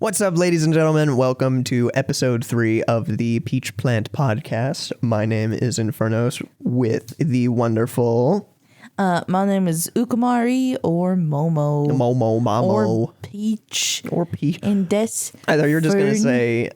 What's up, ladies and gentlemen? Welcome to episode 3 of the Peach Plant Podcast. My name is Infernos with the wonderful... my name is Ookamarii or Momo. Momo. Or Peach. Or Peach. And this. I thought you were just going to say...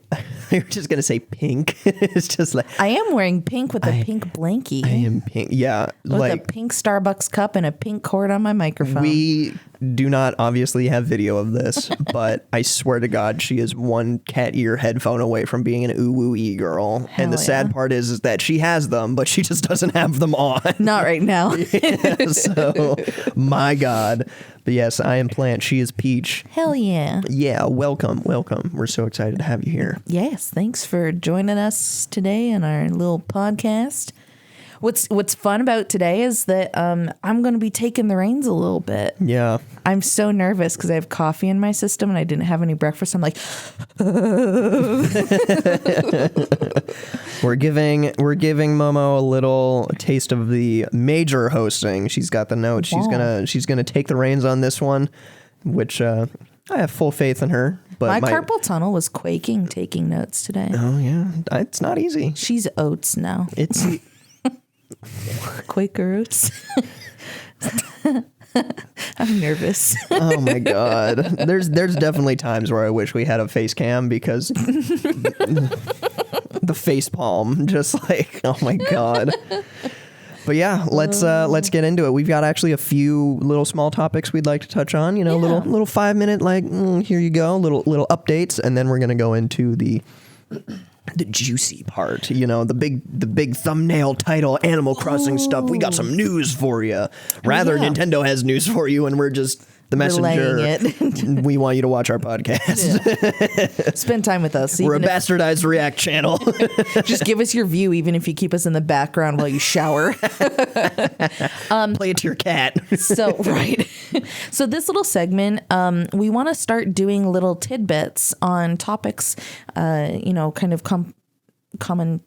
You were just going to say pink. It's just like... I am wearing pink with a pink blankie. I am pink. Yeah. With a pink Starbucks cup and a pink cord on my microphone. We do not obviously have video of this, but I swear to God, she is one cat ear headphone away from being an ooh-wee girl. Hell and the sad part is that she has them, but she just doesn't have them on. Not right now. Yeah, so, my God. But yes, I am Plant. She is Peach. Hell yeah. Yeah, welcome. We're so excited to have you here. Yes, thanks for joining us today on our little podcast. What's fun about today is that I'm going to be taking the reins a little bit. Yeah. I'm so nervous because I have coffee in my system and I didn't have any breakfast. I'm like, we're giving Momo a little taste of the major hosting. She's got the notes. Wow. She's gonna take the reins on this one, which I have full faith in her. But my carpal tunnel was quaking taking notes today. Oh yeah, it's not easy. She's oats now. It's Quaker oats. I'm nervous. Oh my God. There's definitely times where I wish we had a face cam because the face palm, just like, oh my God. But yeah, let's get into it. We've got actually a few little small topics we'd like to touch on, little 5-minute, like, here you go, little updates. And then we're going to go into the juicy part, the big thumbnail title, Animal Crossing stuff. We got some news for you. Rather, Nintendo has news for you, and we're just the messenger. We want you to watch our podcast. Yeah. Spend time with us. We're a bastardized React channel. Just give us your view, even if you keep us in the background while you shower. Play it to your cat. Right. So this little segment, we want to start doing little tidbits on topics, kind of commenting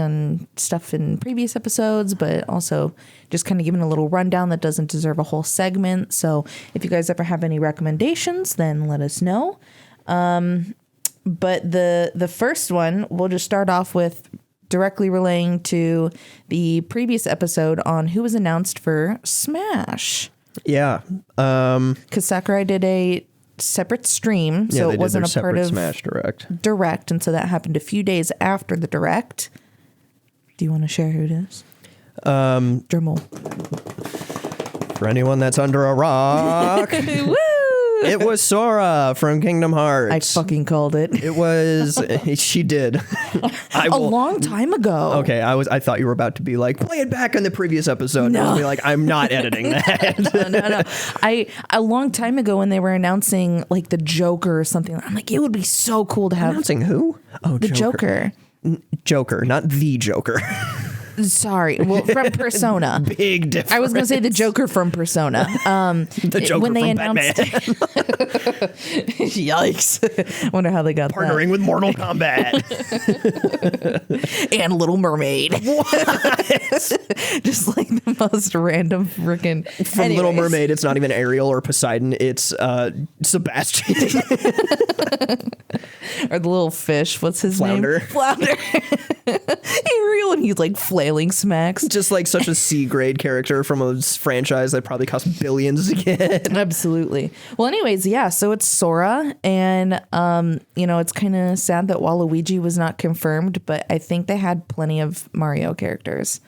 on stuff in previous episodes, but also just kind of giving a little rundown that doesn't deserve a whole segment. So if you guys ever have any recommendations, then let us know. But the first one, we'll just start off with directly relaying to the previous episode on who was announced for Smash. Yeah. Because Sakurai did a separate stream, so it wasn't a part of Smash Direct, and so that happened a few days after the Direct. Do you want to share who it is? Dremel. For anyone that's under a rock. Woo! It was Sora from Kingdom Hearts. I fucking called it. It was. She did. A long time ago. Okay, I thought you were about to be like, play it back in the previous episode. No. And be like, I'm not editing that. No. A long time ago when they were announcing like the Joker or something, I'm like, it would be so cool to have. Announcing who? Oh, the Joker. Joker, not the Joker. Sorry. Well, from Persona. Big difference. I was going to say the Joker from Persona. The Joker when they from announced Batman. Yikes. Wonder how they got Partnering with Mortal Kombat. And Little Mermaid. Just like the most random freaking. From Little Mermaid, it's not even Ariel or Poseidon. It's Sebastian. Or the little fish. What's his Flounder. name? Flounder. Ariel, and he's like flailing smacks. Just like such a C-grade character from a franchise that probably cost billions to get. Absolutely. Well, anyways, yeah, so it's Sora, and it's kind of sad that Waluigi was not confirmed, but I think they had plenty of Mario characters,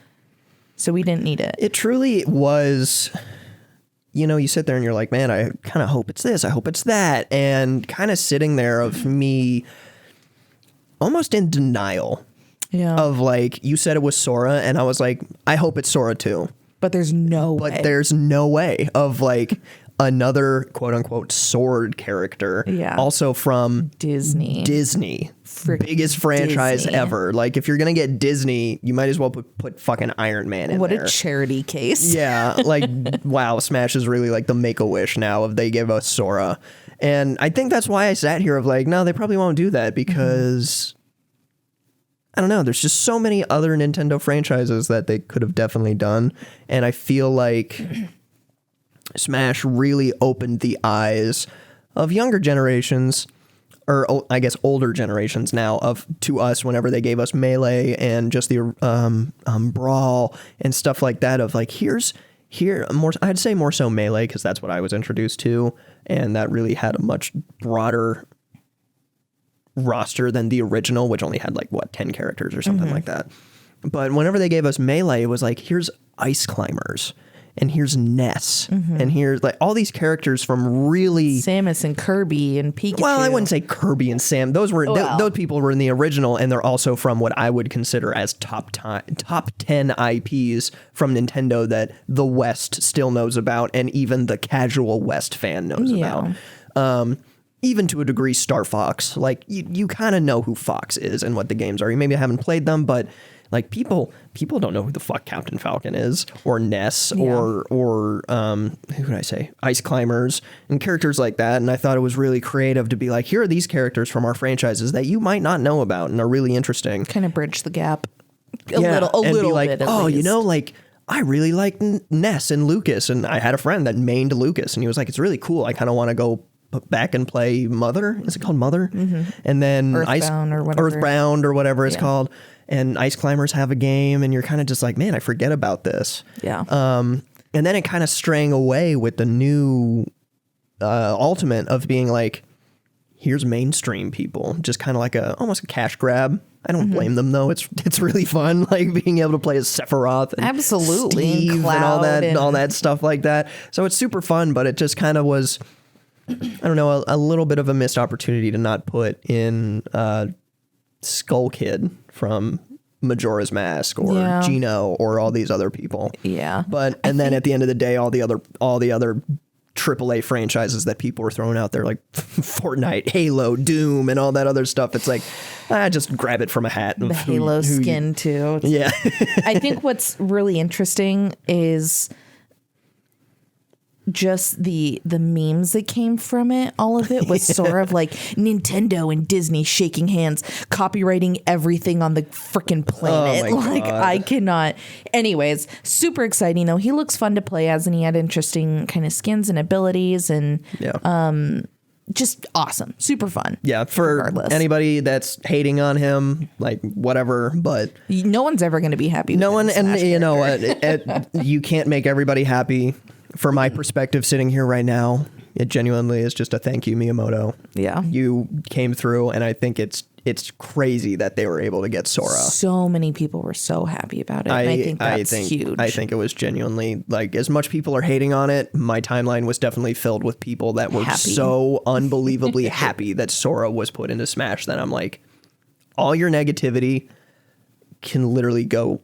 so we didn't need it. It truly was. You sit there and you're like, man, I kind of hope it's this, I hope it's that, and kind of sitting there of me almost in denial. Yeah. Of like, you said it was Sora, and I was like, I hope it's Sora too. But there's no way. But there's no way of like another quote unquote sword character. Yeah. Also from Disney. Biggest franchise Disney. ever. Like, if you're going to get Disney, you might as well put fucking Iron Man in there. What a charity case. Yeah. Like, wow, Smash is really like the Make-A-Wish now of they give us Sora. And I think that's why I sat here of like, no, they probably won't do that because... I don't know. There's just so many other Nintendo franchises that they could have definitely done. And I feel like Smash really opened the eyes of younger generations or I guess older generations now to us whenever they gave us Melee and just the Brawl and stuff like that of like, I'd say more so Melee because that's what I was introduced to. And that really had a much broader roster than the original, which only had 10 characters or something like that. But whenever they gave us Melee, it was like, here's Ice Climbers. And here's Ness, and here's all these characters from really Samus and Kirby and Pikachu. Well, I wouldn't say Kirby and Sam. Those were those people were in the original, and they're also from what I would consider as top 10 IPs from Nintendo that the West still knows about, and even the casual West fan knows about. Even to a degree, Star Fox. You kind of know who Fox is and what the games are. You maybe haven't played them, but. People don't know who the fuck Captain Falcon is, or Ness, or who can I say, Ice Climbers, and characters like that. And I thought it was really creative to be like, here are these characters from our franchises that you might not know about and are really interesting. Kind of bridge the gap a little bit. Oh, I really like Ness and Lucas, and I had a friend that mained Lucas, and he was like, it's really cool. I kind of want to go back and play Mother. Is it called Mother? And then Earthbound or whatever it's called. And Ice Climbers have a game, and you're kind of just like, man, I forget about this. Yeah. And then it kind of straying away with the new Ultimate of being like, here's mainstream people, just kind of like almost a cash grab. I don't blame them though. It's really fun, being able to play as Sephiroth and absolutely Steve and all that stuff like that. So it's super fun, but it just kind of was, I don't know, a little bit of a missed opportunity to not put in Skull Kid from Majora's Mask or Gino or all these other people. Yeah. And then at the end of the day, all the other AAA franchises that people were throwing out there, like Fortnite, Halo, Doom, and all that other stuff. It's like, just grab it from a hat. The Halo skin too. Yeah. I think what's really interesting is just the memes that came from it. All of it was sort of like Nintendo and Disney shaking hands, copywriting everything on the freaking planet. Oh my God. I cannot. Anyways, super exciting though. He looks fun to play as, and he had interesting kind of skins and abilities, and just awesome, super fun. Yeah, for anybody that's hating on him, whatever, but no one's ever going to be happy. No one, and you know what? You can't make everybody happy. For my perspective, sitting here right now, it genuinely is just a thank you, Miyamoto. Yeah, you came through, and I think it's crazy that they were able to get Sora. So many people were so happy about it. I think that's huge. I think it was genuinely as much people are hating on it. My timeline was definitely filled with people that were so unbelievably happy that Sora was put into Smash. That I'm like, all your negativity can literally go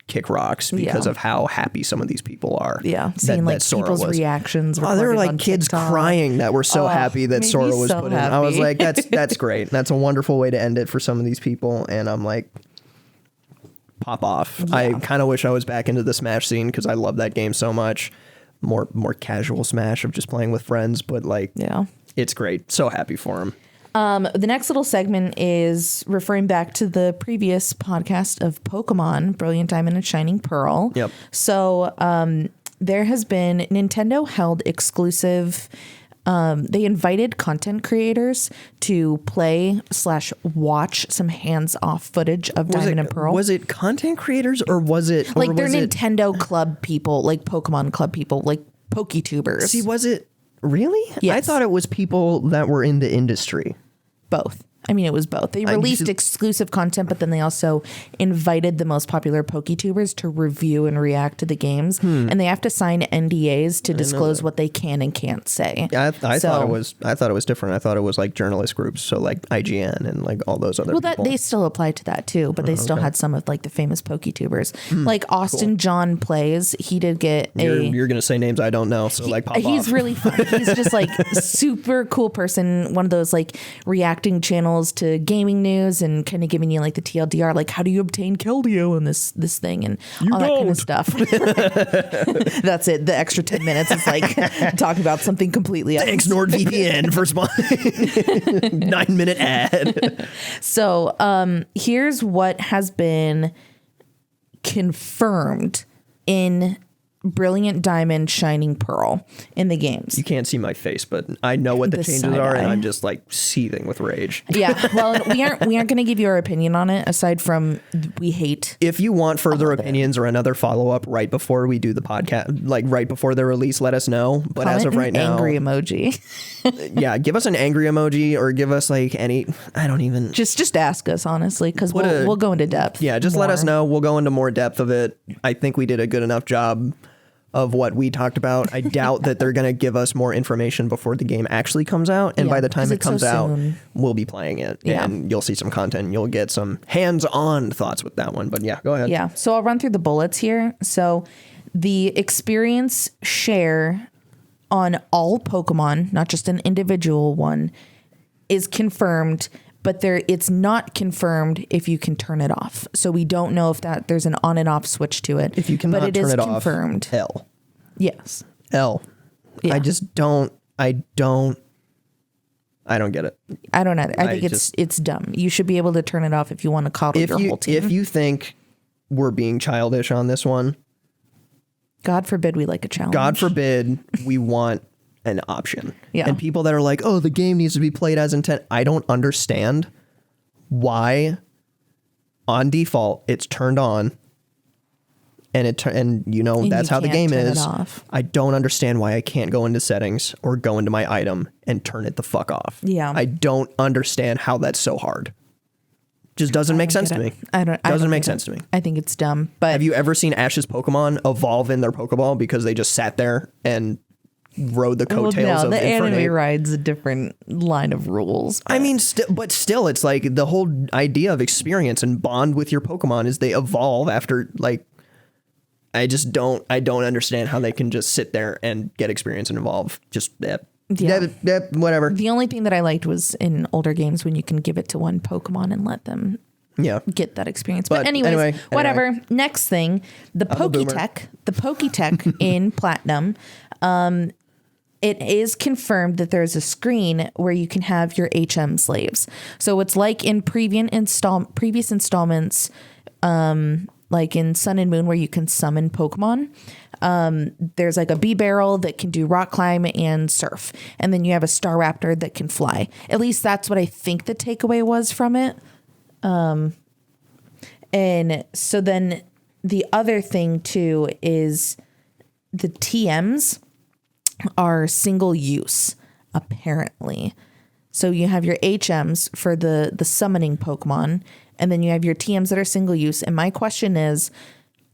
kick rocks because of how happy some of these people are. Yeah, seeing people's reactions. Oh, there were kids crying that were so happy that Sora was put in. I was like, that's great. That's a wonderful way to end it for some of these people. And I'm like, pop off. Yeah. I kind of wish I was back into the Smash scene because I love that game so much. More casual Smash of just playing with friends, but it's great. So happy for him. The next little segment is referring back to the previous podcast of Pokemon, Brilliant Diamond and Shining Pearl. Yep. So there has been Nintendo held exclusive. They invited content creators to play/watch some hands-off footage of Diamond and Pearl. Was it content creators or was it they're Nintendo Club people, like Pokemon Club people, like PokeTubers? See, was it really? Yes. I thought it was people that were in the industry. Both. I mean, it was both. They released exclusive content, but then they also invited the most popular PokeTubers to review and react to the games. And they have to sign NDAs to disclose what they can and can't say. Yeah, I thought it was different. I thought it was journalist groups, so IGN and all those other people. Well, they still apply to that too, but they still had some of the famous PokeTubers. Like Austin John Plays, he did get You're going to say names I don't know, so pop off. He's really fun. He's just super cool person, one of those reacting channels to gaming news and kind of giving you the TLDR, how do you obtain Keldeo in this thing and all that kind of stuff. That's it. The extra 10 minutes is talking about something completely else. Thanks NordVPN for 9-minute ad. So here's what has been confirmed in Brilliant Diamond, Shining Pearl in the games. You can't see my face, but I know what the changes are, and I'm just like seething with rage. Yeah, well, we aren't going to give you our opinion on it, aside from we hate. If you want further opinions or another follow-up right before we do the podcast, like right before the release, let us know. But Comment as of right now, angry emoji. Yeah, give us an angry emoji or give us like any, I don't even. Just ask us, honestly, because we'll go into depth. Yeah, just let us know. We'll go into more depth of it. I think we did a good enough job of what we talked about. I doubt that they're going to give us more information before the game actually comes out. And by the time it comes out, we'll be playing it. Yeah. And you'll see some content. You'll get some hands-on thoughts with that one. But yeah, go ahead. Yeah. So I'll run through the bullets here. So the experience share on all Pokemon, not just an individual one, is confirmed, but it's not confirmed if you can turn it off. So we don't know if there's an on and off switch to it. If you cannot but it turn is it confirmed. off, L. Yes. L. Yeah. I just don't. I don't get it. I don't either. I think it's dumb. You should be able to turn it off if you want to coddle your whole team. If you think we're being childish on this one, God forbid we like a challenge. God forbid we want an option. Yeah. And people that are like, oh, the game needs to be played as intent. I don't understand why on default it's turned on and that's how the game is. I don't understand why I can't go into settings or go into my item and turn it the fuck off. Yeah. I don't understand how that's so hard. Just doesn't make sense to me. Doesn't make sense to me. I think it's dumb. But have you ever seen Ash's Pokemon evolve in their Pokeball because they just sat there and rode the coattails of the Inferno? anime ride's a different line of rules. I mean, but still, it's like the whole idea of experience and bond with your Pokemon is they evolve after, like, I don't understand how they can just sit there and get experience and evolve. Just whatever. The only thing that I liked was in older games when you can give it to one Pokemon and let them get that experience. But anyway, whatever. Next thing, the Poketech in Platinum. It is confirmed that there's a screen where you can have your HM slaves. So it's like in previous installments, like in Sun and Moon, where you can summon Pokemon. There's like a bee barrel that can do rock climb and surf. And then you have a Staraptor that can fly. At least that's what I think the takeaway was from it. And so then the other thing too is the TMs are single use, apparently. So you have your HMs for the summoning Pokemon, and then you have your TMs that are single use. And my question is,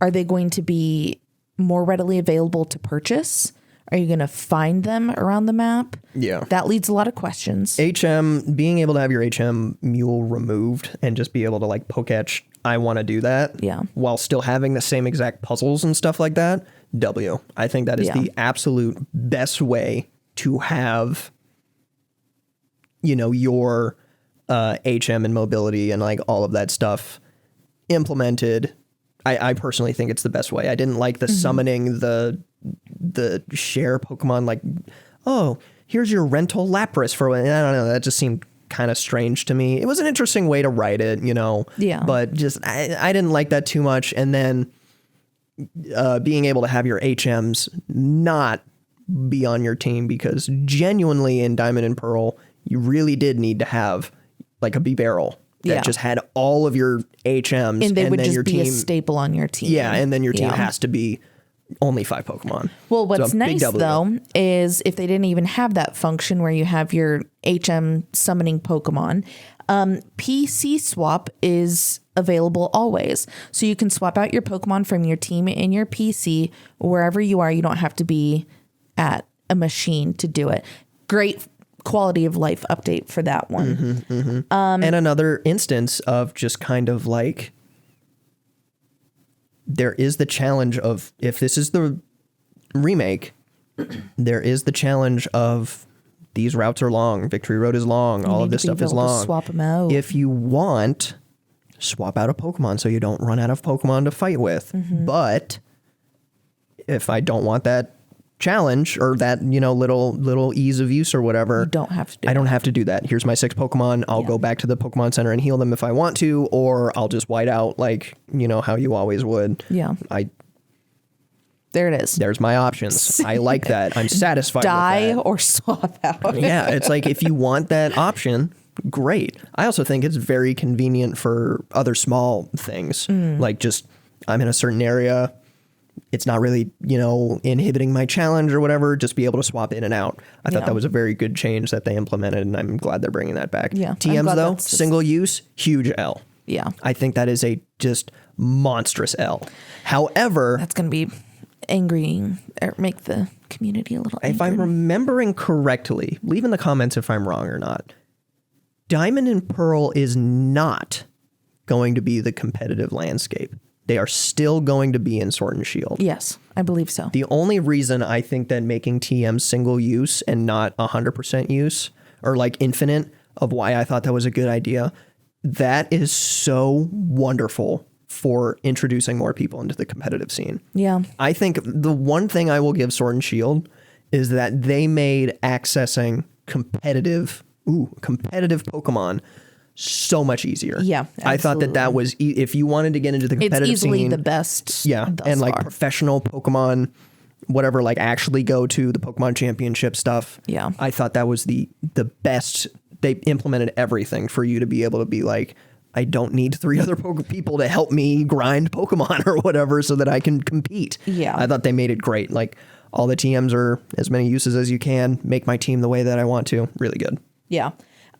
are they going to be more readily available to purchase? Are you going to find them around the map? Yeah. That leads a lot of questions. Being able to have your HM mule removed and just be able to like Poketch, I want to do that. Yeah. While still having the same exact puzzles and stuff like that. W. I think that is the absolute best way to have, your HM and mobility and like all of that stuff implemented. I personally think it's the best way. I didn't like the summoning the share Pokemon, like, oh, here's your rental Lapras for, I don't know, that just seemed kind of strange to me. It was an interesting way to write it, Yeah. But just I didn't like that too much. And then being able to have your HMs not be on your team, because genuinely in Diamond and Pearl, you really did need to have like a B-Barrel that just had all of your HMs. And they would then just your be team, a staple on your team. Yeah, and then your team has to be only 5 Pokemon. Well, what's nice though is if they didn't even have that function where you have your HM summoning Pokemon, PC swap is available always. So you can swap out your Pokemon from your team in your PC wherever you are. You don't have to be at a machine to do it. Great quality of life update for that one. And another instance of just kind of like, there is the challenge of, if this is the remake, there is the challenge of these routes are long, Victory Road is long, all of this stuff is long. Swap them out. If you want, swap out a Pokemon so you don't run out of Pokemon to fight with. But if I don't want that challenge or that, little ease of use or whatever, you don't have to I don't have to do that. Here's my 6 Pokemon. I'll go back to the Pokemon Center and heal them if I want to, or I'll just white out like, how you always would. Yeah. There it is. There's my options. I like that. I'm satisfied Die with that. or swap out. Yeah, it's like if you want that option, great. I also think it's very convenient for other small things. Like just I'm in a certain area. It's not really, inhibiting my challenge or whatever. Just be able to swap in and out. I thought that was a very good change that they implemented, and I'm glad they're bringing that back. Yeah, TMs, though, single use, huge L. Yeah. I think that is a just monstrous L. However, That's going to be angry or make the community a little angry. if I'm remembering correctly, leave in the comments if I'm wrong or not. Diamond and Pearl is not going to be the competitive landscape. They are still going to be in Sword and Shield. Yes, I believe so. The only reason I think that making TM single use and not 100% use or like infinite of why I thought that was a good idea, that is so wonderful for introducing more people into the competitive scene. Yeah. I think the one thing I will give Sword and Shield is that they made accessing competitive Pokemon so much easier. Yeah, I thought that was, if you wanted to get into the competitive it's easily scene, the best. yeah, and like far. professional Pokemon, whatever, like actually go to the Pokemon Championship stuff. Yeah. I thought that was the best. They implemented everything for you to be able to be like, I don't need 3 other people to help me grind Pokemon or whatever so that I can compete. Yeah. I thought they made it great. Like all the TMs are as many uses as you can, make my team the way that I want to. Really good. Yeah.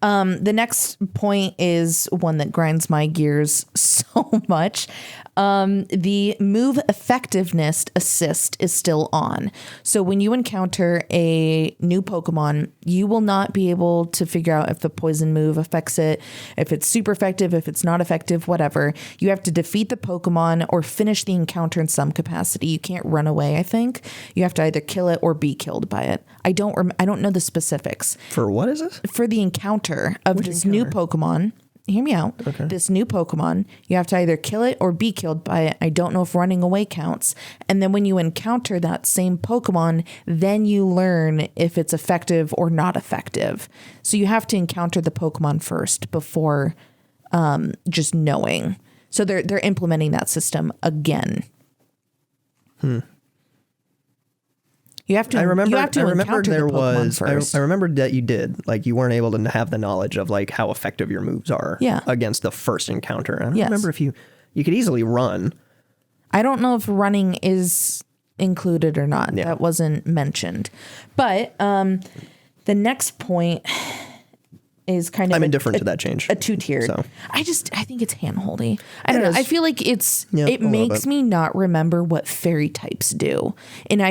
The next point is one that grinds my gears so much. The move effectiveness assist is still on. So when you encounter a new Pokemon, you will not be able to figure out if the poison move affects it, if it's super effective, if it's not effective, whatever. You have to defeat the Pokemon or finish the encounter in some capacity. You can't run away, I think. You have to either kill it or be killed by it. I don't know the specifics. For what is this? For the encounter of this new Pokemon, hear me out. Okay. This new Pokemon, you have to either kill it or be killed by it. I don't know if running away counts. And then when you encounter that same Pokemon, then you learn if it's effective or not effective. So you have to encounter the Pokemon first before just knowing. So they're implementing that system again. You have to. I remember encounter there the Pokemon was. first. I remembered that you did. Like you weren't able to have the knowledge of like how effective your moves are. Yeah. Against the first encounter. I don't Yes. remember if you could easily run. I don't know if running is included or not. Yeah. That wasn't mentioned. But the next point is kind of I'm indifferent to that change. A 2-tiered. So. I think it's handholdy. I don't know. is. I feel like it makes me not remember what fairy types do. And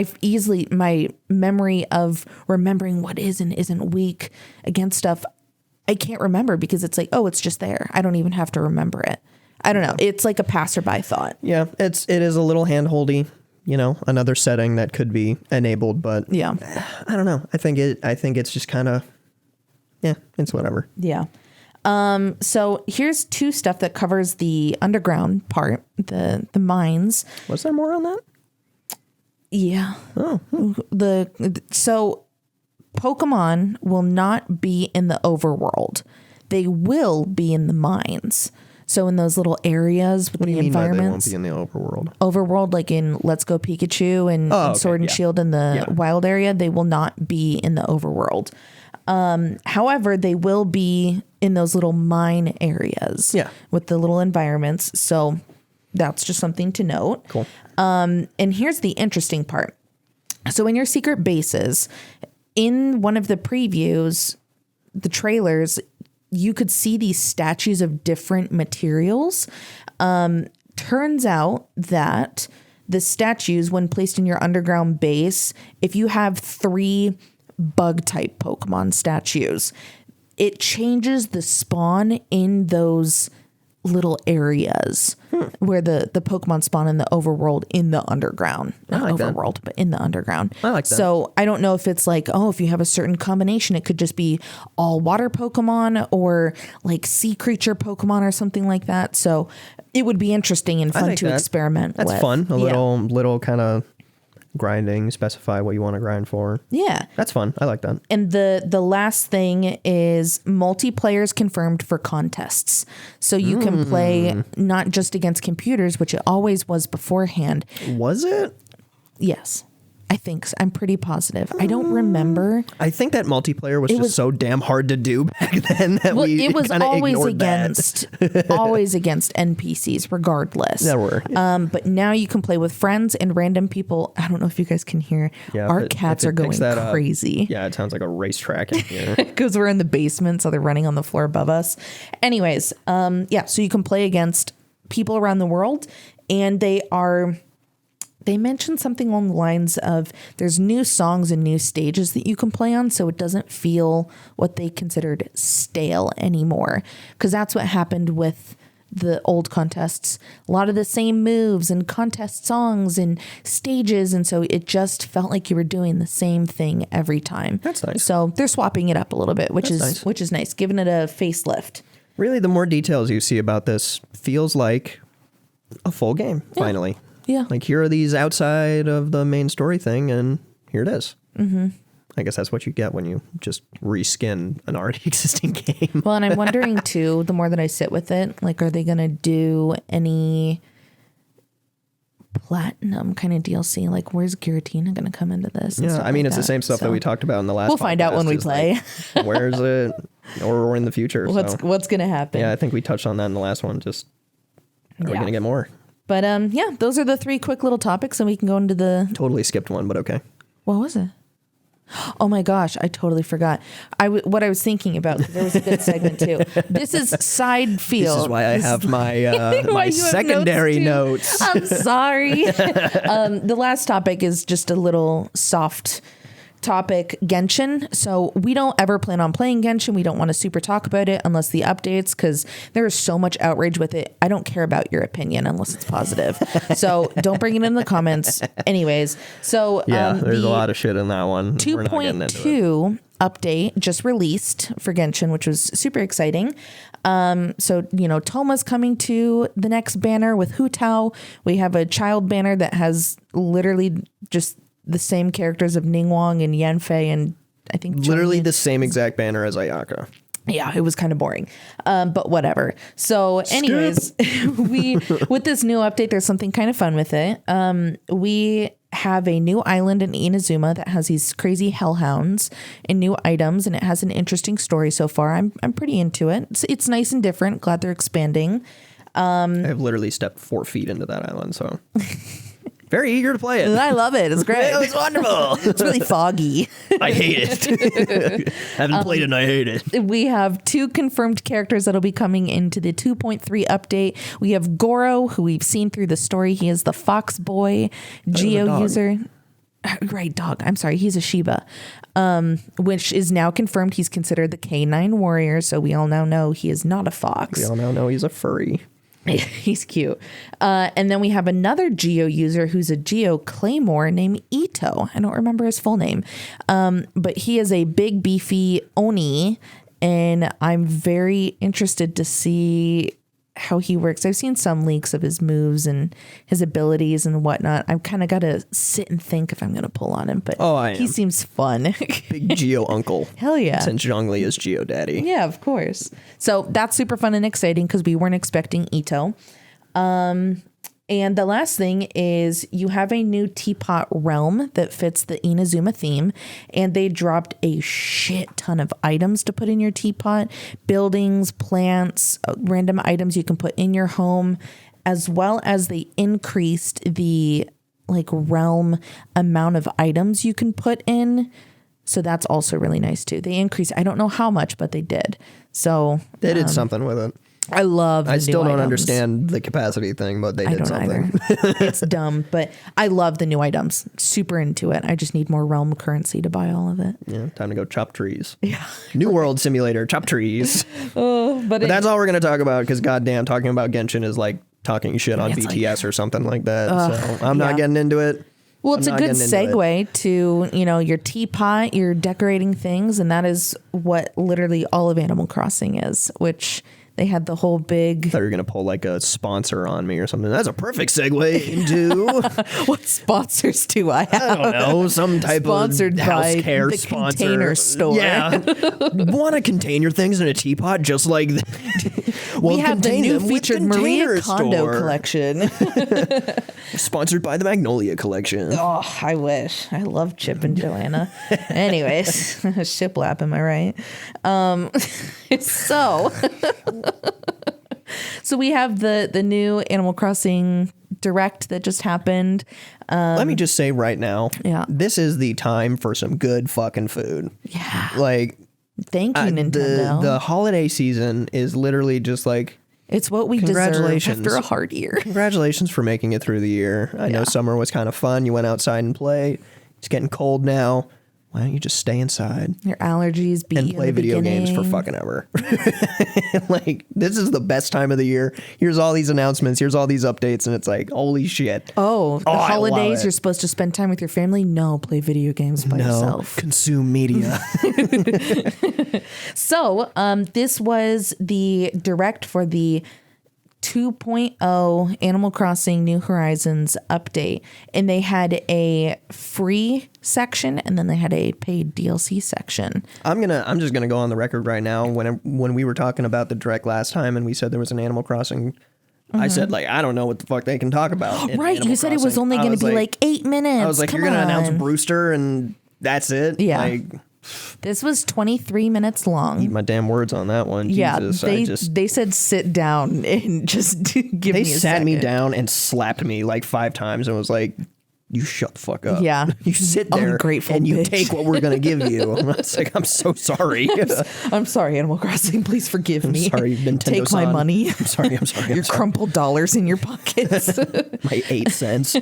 my memory of remembering what is and isn't weak against stuff, I can't remember because it's like, oh, it's just there. I don't even have to remember it. I don't know. It's like a passerby thought. Yeah, it is a little handholdy. Another setting that could be enabled, but yeah, I don't know. I think it's just kind of, yeah, it's whatever. Yeah. So here's 2 stuff that covers the underground part, the mines. Was there more on that? Yeah. Oh. So Pokemon will not be in the overworld. They will be in the mines. So in those little areas with the environments. They won't be in the overworld? Overworld, like in Let's Go Pikachu and Sword and Shield in the wild area, they will not be in the overworld. However, they will be in those little mine areas with the little environments. So that's just something to note. Cool. And here's the interesting part. So in your secret bases, in one of the previews, the trailers, you could see these statues of different materials. Turns out that the statues, when placed in your underground base, if you have 3 bug type Pokemon statues, it changes the spawn in those little areas where the Pokemon spawn in the overworld in the underground. Not overworld, but in the underground. I like that. So I don't know if it's like, if you have a certain combination, it could just be all water Pokemon or like sea creature Pokemon or something like that. So it would be interesting and fun to experiment with. That's fun. A little kind of grinding, specify what you want to grind for. Yeah. That's fun. I like that. And the last thing is multiplayers confirmed for contests. So you can play not just against computers, which it always was beforehand. Was it? Yes. I think so. I'm pretty positive. I don't remember. I think that multiplayer was just so damn hard to do back then that it was always against always against NPCs, regardless. There were. But now you can play with friends and random people. I don't know if you guys can hear. Our cats are going crazy. Yeah, it sounds like a racetrack in here. Because we're in the basement, so they're running on the floor above us. Anyways, so you can play against people around the world, and they mentioned something along the lines of there's new songs and new stages that you can play on, so it doesn't feel what they considered stale anymore. Because that's what happened with the old contests. A lot of the same moves and contest songs and stages, and so it just felt like you were doing the same thing every time. That's nice. So they're swapping it up a little bit, which is nice, giving it a facelift. Really, the more details you see about this feels like a full game, finally. Yeah. Like, here are these outside of the main story thing, and here it is. Mm-hmm. I guess that's what you get when you just reskin an already existing game. Well, and I'm wondering, too, the more that I sit with it, like, are they going to do any platinum kind of DLC? Like, where's Giratina going to come into this? Yeah, I mean, it's the same stuff that we talked about in the last We'll find out when we play. Like, where's it? Or in the future. What's going to happen? Yeah, I think we touched on that in the last one. Just, are we going to get more? But those are the 3 quick little topics, and we can go into the... Totally skipped one, but okay. What was it? Oh my gosh, I totally forgot. What I was thinking about, there was a good segment too. This is side field. This is why I have my my secondary notes. I'm sorry. The last topic is just a little soft topic, Genshin. So we don't ever plan on playing Genshin. We don't want to super talk about it unless the updates, because there is so much outrage with it. I don't care about your opinion unless it's positive. So don't bring it in the comments. Anyways, so there's a lot of shit in that one. 2.2 update just released for Genshin, which was super exciting. So, Toma's coming to the next banner with Hu Tao. We have a child banner that has literally just the same characters of Ningguang and Yanfei, and I think literally the same exact banner as Ayaka. Yeah, it was kind of boring, but whatever. So anyways, with this new update, there's something kind of fun with it. We have a new island in Inazuma that has these crazy hellhounds and new items, and it has an interesting story so far. I'm pretty into it. It's nice and different. Glad they're expanding. I've literally stepped 4 feet into that island, so... Very eager to play it. I love it. It's great. It's wonderful. It's really foggy. I hate it. Haven't played it and I hate it. We have 2 confirmed characters that'll be coming into the 2.3 update. We have Goro, who we've seen through the story. He is the Fox Boy Geo user. Right, dog. I'm sorry. He's a Shiba, which is now confirmed. He's considered the K9 warrior. So we all now know he is not a fox. We all now know he's a furry. He's cute. And then we have another Geo user who's a Geo Claymore named Ito. I don't remember his full name. But he is a big, beefy Oni. And I'm very interested to see how he works. I've seen some leaks of his moves and his abilities and whatnot. I've kind of got to sit and think if I'm going to pull on him. But he seems fun. Big Geo uncle. Hell yeah. Since Zhongli is Geo daddy. Yeah, of course. So that's super fun and exciting because we weren't expecting Ito. And the last thing is you have a new teapot realm that fits the Inazuma theme, and they dropped a shit ton of items to put in your teapot, buildings, plants, random items you can put in your home, as well as they increased the realm amount of items you can put in. So that's also really nice too. They increased, I don't know how much, but they did. So they did something with it. I love I still don't understand the capacity thing, but they did something. It's dumb, but I love the new items. Super into it. I just need more realm currency to buy all of it. Yeah, time to go chop trees. Yeah. New World Simulator, chop trees. But that's all we're going to talk about because goddamn, talking about Genshin is like talking shit on BTS or something like that. So I'm not getting into it. Well, it's a good segue to, your teapot, your decorating things, and that is what literally all of Animal Crossing is, which... They had the whole big... I thought you were going to pull like a sponsor on me or something. That's a perfect segue into... What sponsors do I have? I don't know. Some type Sponsored of house by care the sponsor. Container Store. Yeah. Want to contain your things in a teapot just like... We have the contain new them with featured Maria Container Kondo Store. collection. Sponsored by the Magnolia Collection. Oh, I wish. I love Chip and Joanna. Anyways, shiplap, am I right? So we have the new Animal Crossing Direct that just happened. Let me just say right now, Yeah. this is the time for some good fucking food. Yeah. Like, Thank you, Nintendo. the holiday season is literally just like, it's what we deserve congratulations. after a hard year. congratulations for making it through the year. I know summer was kind of fun. You went outside and played. It's getting cold now. Why don't you just stay inside Your allergies beat and you play in the video games for beginning. fucking ever? Like, this is the best time of the year. Here's all these announcements. Here's all these updates. And it's like, holy shit. Oh, the I love holidays, it. you're supposed to spend time with your family? No, play video games by yourself. Consume media. So, this was the direct for the 2.0 Animal Crossing New Horizons update, and they had a free section and then they had a paid DLC section. I'm just gonna go on the record right now. When we were talking about the direct last time and we said there was an Animal Crossing, I said, like, I don't know what the fuck they can talk about. in Right, Animal you said it was Crossing. only I going to was be like 8 minutes. I was like, Come you're gonna on. announce Brewster and that's it. Yeah. Like, This was 23 minutes long. eat my damn words on that one. Yeah, Jesus, they said sit down and just give they me a sat me second. down and slapped me like 5 times and was like, you shut the fuck up. Yeah. You sit there Ungrateful and you bitch. take what we're going to give you. And I was like, I'm so sorry. I'm sorry, Animal Crossing. Please forgive me. sorry, Nintendo-san. Take my money. I'm sorry. Your crumpled dollars in your pockets. My 8 cents.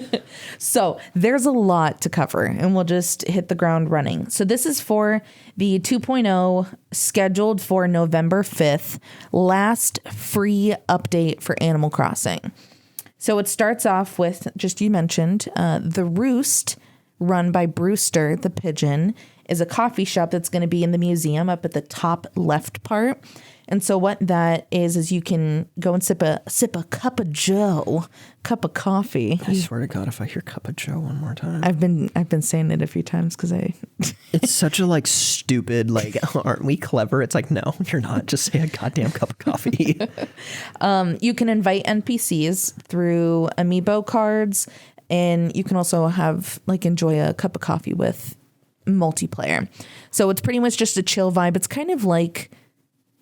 So there's a lot to cover, and we'll just hit the ground running. So this is for the 2.0 scheduled for November 5th, last free update for Animal Crossing. So it starts off with, just you mentioned, The Roost, run by Brewster the pigeon, is a coffee shop that's going to be in the museum up at the top left part. And so what that is you can go and sip a cup of cup of coffee. I swear to God, if I hear Cup of Joe one more time. I've been saying it a few times because It's such a like stupid, like, aren't we clever? It's like, no, you're not. Just say a goddamn cup of coffee. you can invite NPCs through amiibo cards, and you can also have enjoy a cup of coffee with multiplayer. So it's pretty much just a chill vibe. It's kind of like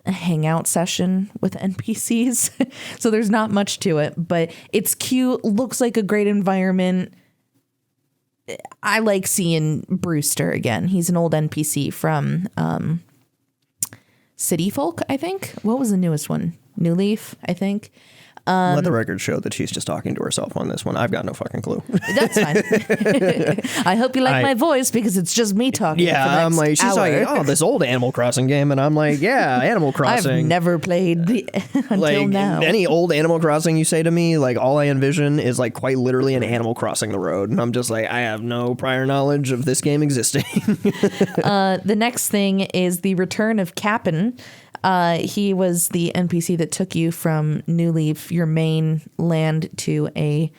a hangout session with NPCs. So there's not much to it, but it's cute, looks like a great environment. I like seeing Brewster again. He's an old NPC from City Folk, I think. What was the newest one? New Leaf, I think. Let the record show that she's just talking to herself on this one. I've got no fucking clue. That's fine. I hope you like my voice because it's just me talking. Yeah, for the I'm next like, she's hour. like, oh, this old Animal Crossing game. And I'm like, yeah, Animal Crossing. I've never played until like now. any old Animal Crossing you say to me, like all I envision is like quite literally an animal crossing the road. And I'm just like, I have no prior knowledge of this game existing. The next thing is the return of Cap'n. He was the NPC that took you from New Leaf, your main land, to a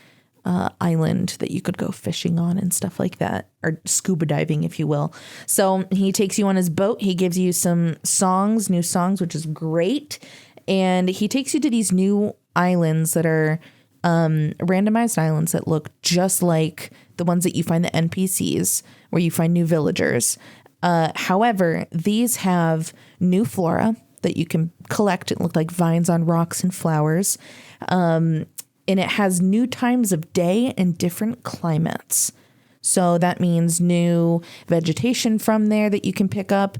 island that you could go fishing on and stuff like that, or scuba diving, if you will. So he takes you on his boat. He gives you some songs, new songs, which is great. And he takes you to these new islands that are randomized islands that look just like the ones that you find the NPCs, where you find new villagers. However, these have new flora that you can collect. It looked like vines on rocks and flowers. And it has new times of day and different climates. So that means new vegetation from there that you can pick up,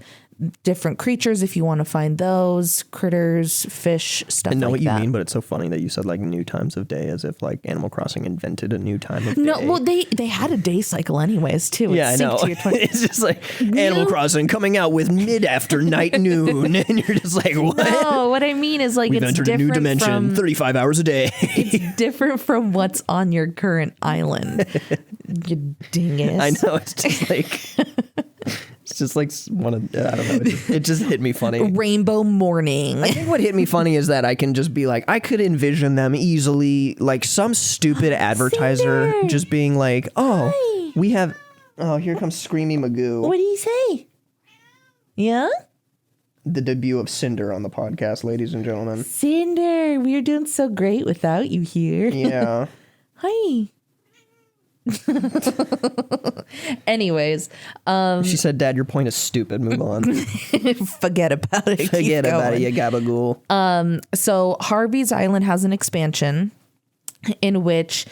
different creatures if you want to find those, critters, fish, stuff I know like what you that. mean, but it's so funny that you said like new times of day as if like Animal Crossing invented a new time of day. No, well, they had a day cycle anyways, too. It Yeah, I synced know. to your 20 It's just like Animal Crossing coming out with mid after night noon. And you're just like, what? No, what I mean is like We've it's entered a different new dimension, from 35 hours a day. it's different from what's on your current island. You dingus. I know. It's just like, it's just like one of, I don't know. It just hit me funny. Rainbow morning. I think what hit me funny is that I can just be like, I could envision them easily, like some stupid advertiser Cinder. just being like, oh, Hi. we have, oh, here comes Screamy Magoo. What do you say? Yeah? the debut of Cinder on the podcast, ladies and gentlemen. Cinder, we are doing so great without you here. Yeah. Hi. Anyways, She said, Dad, your point is stupid. Move on. forget about it. Forget about it, you gabagool. So Harvey's Island has an expansion in which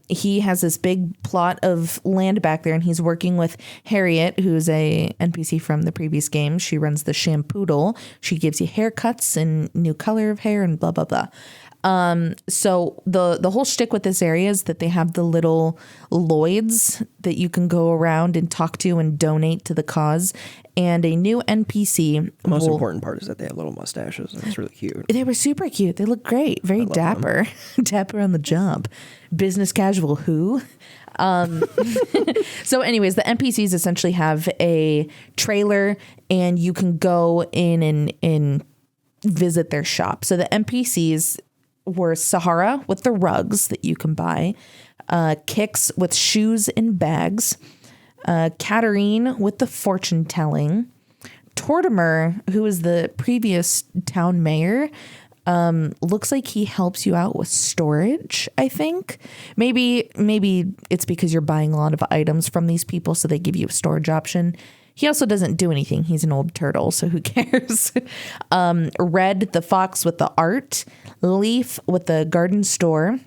he has this big plot of land back there, and he's working with Harriet, who's a NPC from the previous game. She runs the Shampoodle. She gives you haircuts and new color of hair and blah, blah, blah. So the whole shtick with this area is that they have the little Lloyds that you can go around and talk to and donate to the cause. And a new NPC. The most important part is that they have little mustaches. And it's really cute. They were super cute. They look great. Very dapper. Dapper on the job. Business casual who? So anyways, the NPCs essentially have a trailer and you can go in and visit their shop. So the NPCs were Sahara with the rugs that you can buy, Kix with shoes and bags, Katarine with the fortune telling, Tortimer, who is the previous town mayor, looks like he helps you out with storage, I think. Maybe it's because you're buying a lot of items from these people, so they give you a storage option. He also doesn't do anything. He's an old turtle, so who cares? Red, the fox with the art, Leaf with the garden store,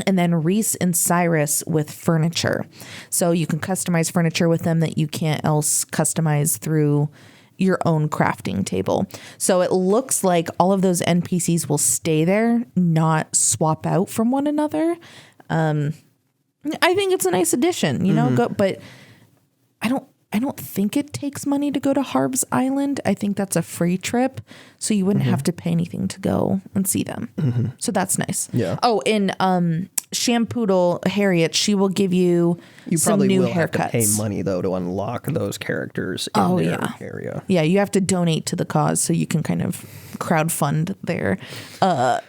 and then Reese and Cyrus with furniture. So you can customize furniture with them that you can't else customize through your own crafting table. So it looks like all of those NPCs will stay there, not swap out from one another. I think it's a nice addition, you know, but I don't think it takes money to go to Harv's Island. I think that's a free trip, so you wouldn't have to pay anything to go and see them. So that's nice. Yeah. Oh, and Shampoodle Harriet, she will give you some probably new will haircuts. have to pay money though to unlock those characters in their area. Yeah, you have to donate to the cause so you can kind of crowdfund their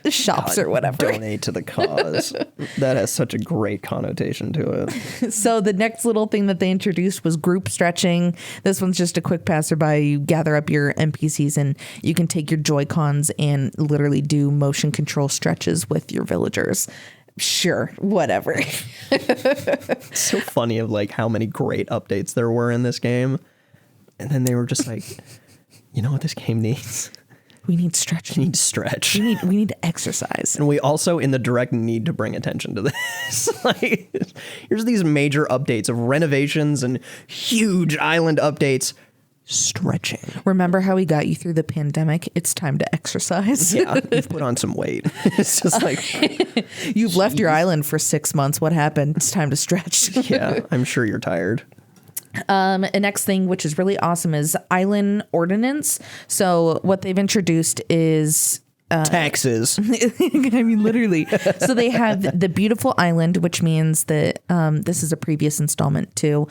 shops or whatever. Donate to the cause. That has such a great connotation to it. So the next little thing that they introduced was group stretching. This one's just a quick passerby. You gather up your NPCs and you can take your Joy-Cons and literally do motion control stretches with your villagers. Sure, whatever. It's so funny of like how many great updates there were in this game. And then they were just like, you know what this game needs? We need stretching. We need to stretch. We need to exercise. And we also in the direct need to bring attention to this. Like, here's these major updates of renovations and huge island updates. Stretching. Remember how we got you through the pandemic? It's time to exercise. Yeah, you've put on some weight. It's just like you've left your island for 6 months. What happened? It's time to stretch. Yeah, I'm sure you're tired. The next thing, which is really awesome, is island ordinance. So what they've introduced is taxes. I mean, literally. So they have the beautiful island, which means that this is a previous installment too.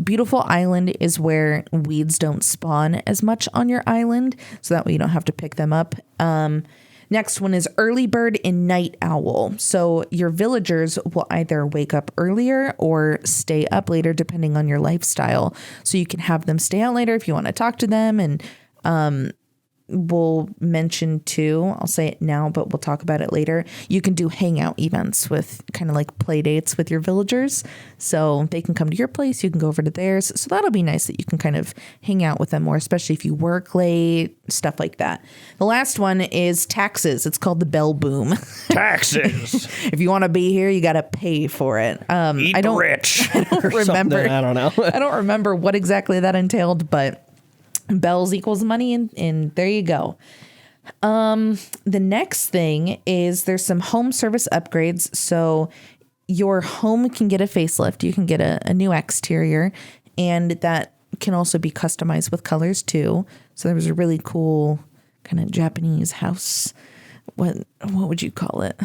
Beautiful island is where weeds don't spawn as much on your island, so that way you don't have to pick them up. Next one is early bird and night owl. So your villagers will either wake up earlier or stay up later, depending on your lifestyle. So you can have them stay out later if you want to talk to them. And we'll mention too, I'll say it now, but we'll talk about it later. You can do hangout events with kind of like play dates with your villagers. So they can come to your place, you can go over to theirs. So that'll be nice that you can kind of hang out with them more, especially if you work late, stuff like that. The last one is taxes. It's called the bell boom. Taxes. If you want to be here, you got to pay for it. Eat rich. I don't remember. I don't know. I don't remember what exactly that entailed, but bells equals money, and there you go. The next thing is there's some home service upgrades. So your home can get a facelift. You can get a new exterior, and that can also be customized with colors too. So there was a really cool kind of Japanese house. What would you call it?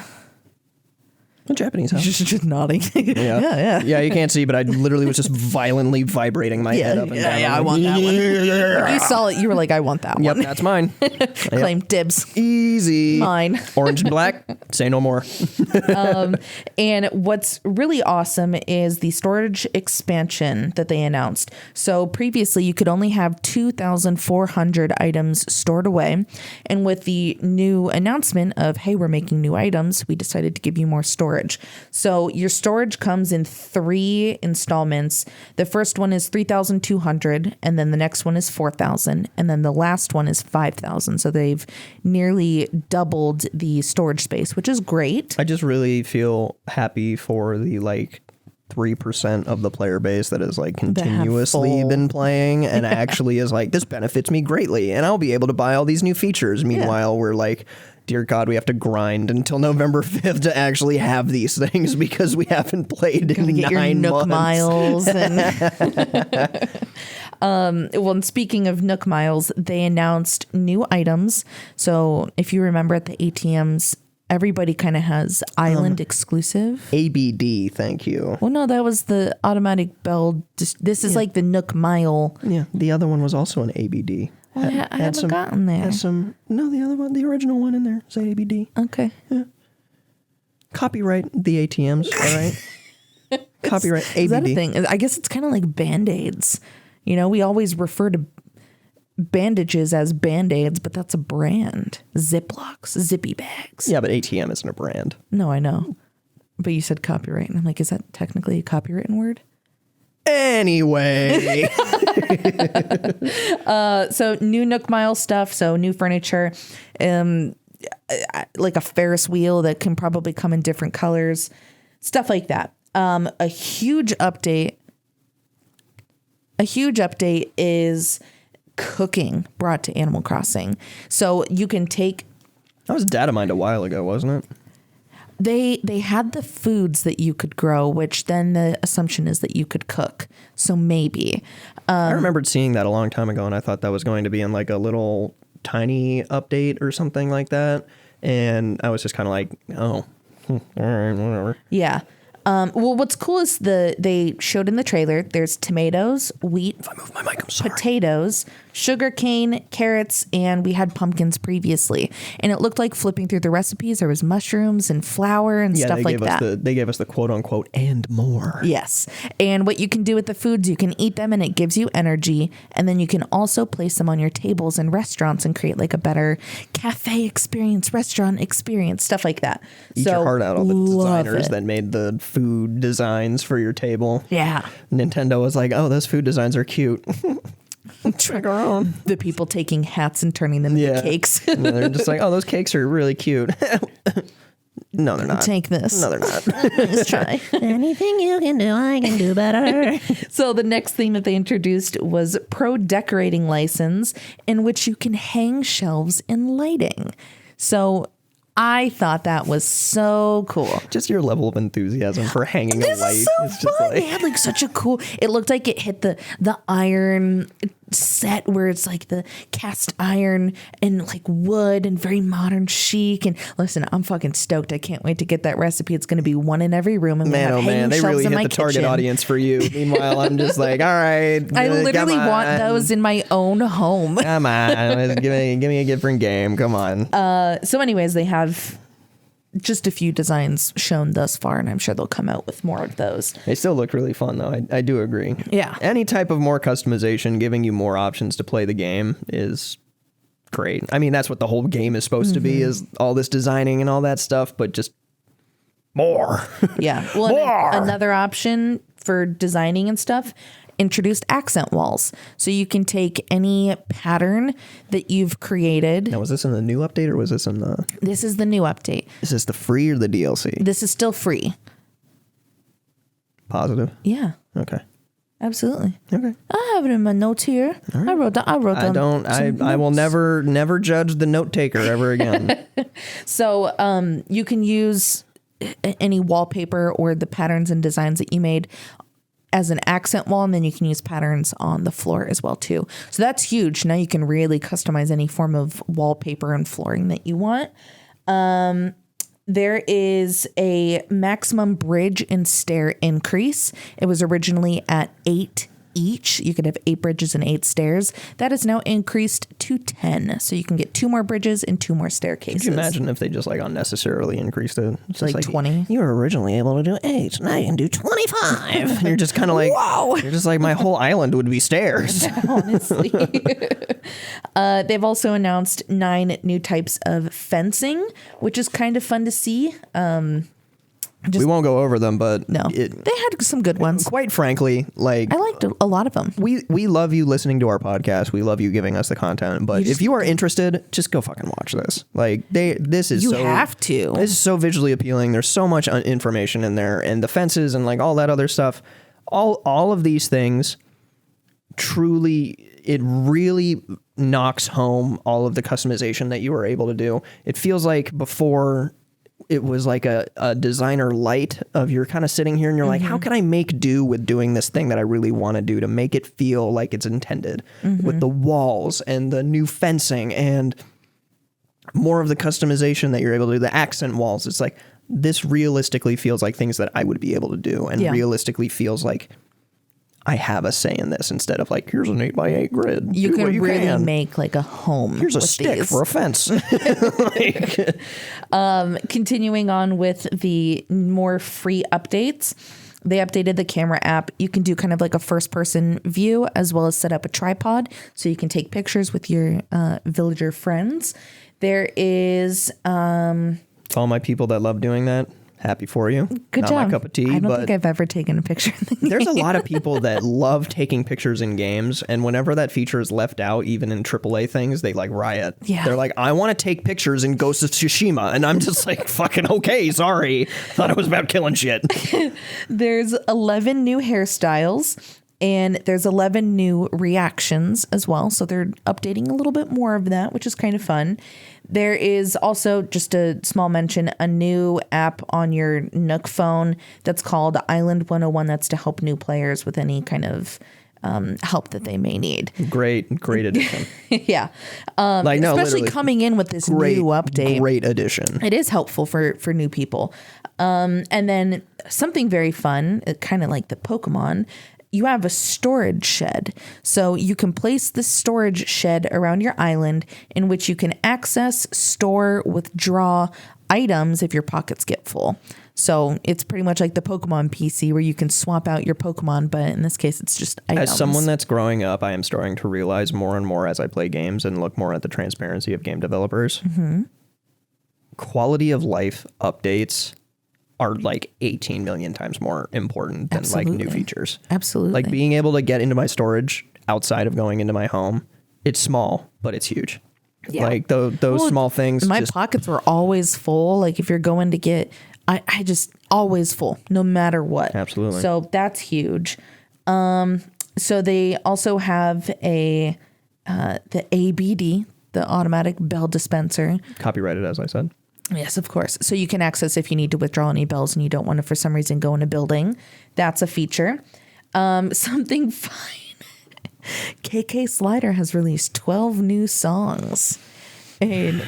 A Japanese house. Just nodding. Yeah. Yeah, you can't see, but I literally was just violently vibrating my head up and down. I want that one. You saw it. You were like, I want that one. Yep, that's mine. Claim dibs. Easy. Mine. Orange and black. Say no more. And what's really awesome is the storage expansion that they announced. So previously, you could only have 2,400 items stored away. And with the new announcement of, hey, we're making new items, we decided to give you more storage. So your storage comes in 3 installments. The first one is 3,200, and then the next one is 4,000, and then the last one is 5,000. So they've nearly doubled the storage space, which is great. I just really feel happy for the 3% of the player base that has continuously been playing and actually is this benefits me greatly and I'll be able to buy all these new features. Meanwhile, we're dear God, we have to grind until November 5th to actually have these things because we haven't played in 9 Nook months. Miles. And speaking of Nook Miles, they announced new items. So if you remember at the ATMs, everybody kind of has island exclusive. ABD, thank you. Well, no, that was the automatic bell. This is like the Nook Mile. Yeah, the other one was also an ABD. I haven't gotten there. No, the other one, the original one in there, say ABD. Okay. Yeah. Copyright the ATMs, all right? Copyright ABD. Is that a thing? I guess it's kind of like Band-Aids. We always refer to bandages as Band-Aids, but that's a brand. Ziplocs, zippy bags. Yeah, but ATM isn't a brand. No, I know. But you said copyright, and I'm like, is that technically a copywritten word? Anyway. So new Nook Mile stuff. So new furniture, like a Ferris wheel that can probably come in different colors, stuff like that. A huge update is cooking brought to Animal Crossing. So you can take. That was data mined a while ago, wasn't it? They had the foods that you could grow, which then the assumption is that you could cook. So maybe. I remembered seeing that a long time ago, and I thought that was going to be in a little tiny update or something like that. And I was just kind of all right, whatever. Yeah. Well, what's cool is they showed in the trailer, there's tomatoes, wheat, If I move my mic, I'm sorry. potatoes, sugar cane, carrots, and we had pumpkins previously. And it looked like flipping through the recipes, there was mushrooms and flour and stuff like that. They gave us the quote unquote and more. Yes. And what you can do with the foods, you can eat them and it gives you energy. And then you can also place them on your tables in restaurants and create a better cafe experience, restaurant experience, stuff like that. Eat your heart out, all the designers that made the food designs for your table. Yeah. Nintendo was like, oh, those food designs are cute. Trick our own. The people taking hats and turning them into cakes. And they're just like, oh, those cakes are really cute. No, they're not. Take this. No, they're not. Let's try. Anything you can do, I can do better. So the next thing that they introduced was Pro Decorating License, in which you can hang shelves and lighting. So I thought that was so cool. Just your level of enthusiasm for hanging a light. Is so is just fun. They had such a cool. It looked like it hit the iron set where it's the cast iron and wood and very modern chic. And listen, I'm fucking stoked. I can't wait to get that recipe. It's going to be one in every room. And man, oh man, they really hit the target audience for you. Meanwhile, I'm just all right. I literally want those in my own home. Come on, give me a different game. Come on. So anyways, they have just a few designs shown thus far, and I'm sure they'll come out with more of those. They still look really fun, though. I do agree. Yeah. Any type of more customization, giving you more options to play the game is great. I mean, that's what the whole game is supposed to be, is all this designing and all that stuff, but just more. Yeah. Well, More. Another option for designing and stuff, introduced accent walls. So you can take any pattern that you've created. Now, was this in the new update or was this in the... This is the new update. Is this the free or the DLC? This is still free. Positive? Yeah. Okay. Absolutely. Okay. I have it in my notes here. Right. I wrote down. I will never judge the note taker ever again. So you can use any wallpaper or the patterns and designs that you made as an accent wall, and then you can use patterns on the floor as well too. So that's huge. Now you can really customize any form of wallpaper and flooring that you want. There is a maximum bridge and stair increase. It was originally at 8 each. You could have 8 bridges and 8 stairs. That is now increased to 10. So you can get 2 more bridges and 2 more staircases. Could you imagine if they just like unnecessarily increased it? It's like 20? You were originally able to do 8. Now you can do 25. And you're just kind of like, wow. You're just like, my whole island would be stairs. Honestly. They've also announced 9 new types of fencing, which is kind of fun to see. We won't go over them, but no, they had some good ones. Quite frankly, like I liked a lot of them. We love you listening to our podcast. We love you giving us the content. But if you are interested, just go fucking watch this. Like this is you have to. This is so visually appealing. There's so much information in there, and the fences and like all that other stuff. All of these things, truly, it really knocks home all of the customization that you were able to do. It feels like before. It was like a designer light of you're kind of sitting here and you're like, how can I make do with doing this thing that I really want to do to make it feel like it's intended with the walls and the new fencing and more of the customization that you're able to do, the accent walls. It's like this realistically feels like things that I would be able to do and realistically feels like I have a say in this instead of like, here's an 8x8 grid. You can really make like a home. Here's a stick for a fence. Continuing on with the more free updates, they updated the camera app. You can do kind of like a first person view as well as set up a tripod so you can take pictures with your villager friends. There is... to all my people that love doing that. Happy for you. Good Not job. my cup of tea. I don't think I've ever taken a picture in the game. There's a lot of people that love taking pictures in games, and whenever that feature is left out, even in AAA things, they like riot. Yeah. They're like, I want to take pictures in Ghost of Tsushima, and I'm just like, fucking okay, sorry. Thought it was about killing shit. There's 11 new hairstyles. And there's 11 new reactions as well. So they're updating a little bit more of that, which is kind of fun. There is also, just a small mention, a new app on your Nook phone that's called Island 101. That's to help new players with any kind of help that they may need. Great addition. Yeah. Especially coming in with this new update. Great addition. It is helpful for new people. And then something very fun, kind of like the Pokemon, you have a storage shed. So you can place the storage shed around your island in which you can access, store, withdraw items if your pockets get full. So it's pretty much like the Pokemon PC where you can swap out your Pokemon, but in this case, it's just items. As someone that's growing up, I am starting to realize more and more as I play games and look more at the transparency of game developers. Mm-hmm. Quality of life updates are like 18 million times more important than like new features. Absolutely. Like being able to get into my storage outside of going into my home, it's small, but it's huge. Yeah. Like those small things. My pockets were always full. Like if you're going to get, I just always full, no matter what. Absolutely. So that's huge. So they also have the ABD, the automatic bell dispenser. Copyrighted, as I said. Yes, of course. So you can access if you need to withdraw any bells and you don't want to, for some reason, go in a building. That's a feature. Something fine. KK Slider has released 12 new songs. And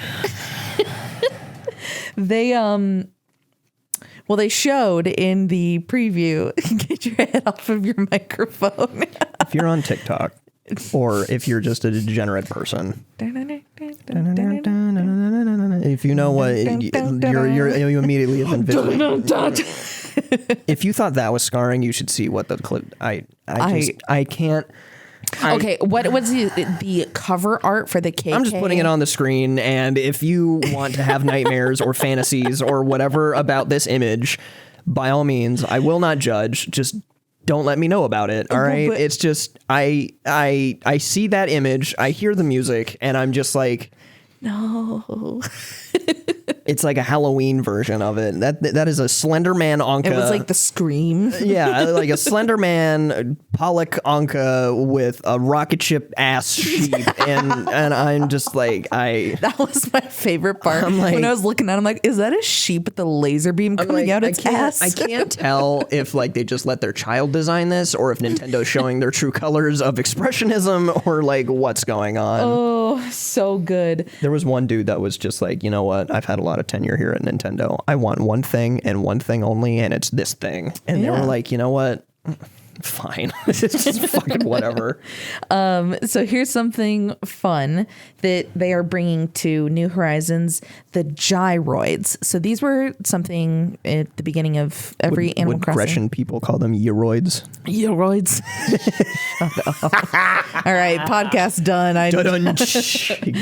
they showed in the preview, get your head off of your microphone. If you're on TikTok, or if you're just a degenerate person, if you know what, you immediately have been visually. If you thought that was scarring, you should see what the clip. I can't. Okay, what was the cover art for the KK? I'm just putting it on the screen, and if you want to have nightmares or fantasies or whatever about this image, by all means, I will not judge. Just don't let me know about it. All right. It's just I see that image, I hear the music, and I'm just like, no. It's like a Halloween version of it. That is a Slender Man Anka. It was like the Scream. Yeah, like a Slender Man Pollock Anka with a rocket ship ass sheep, and I'm just like That was my favorite part. When I was looking at it, I'm like, is that a sheep with the laser beam coming out its ass? I can't tell if like they just let their child design this, or if Nintendo's showing their true colors of expressionism, or like what's going on. Oh, so good. There was one dude that was just like, you know what? I've had a lot got a tenure here at Nintendo. I want one thing and one thing only, and it's this thing. And they were like, you know what? Fine. It's just fucking whatever. So here's something fun that they are bringing to New Horizons, the gyroids. So these were something at the beginning of every Animal would Crossing. Grecian people call them Euroids? Gyroids. All right, podcast done.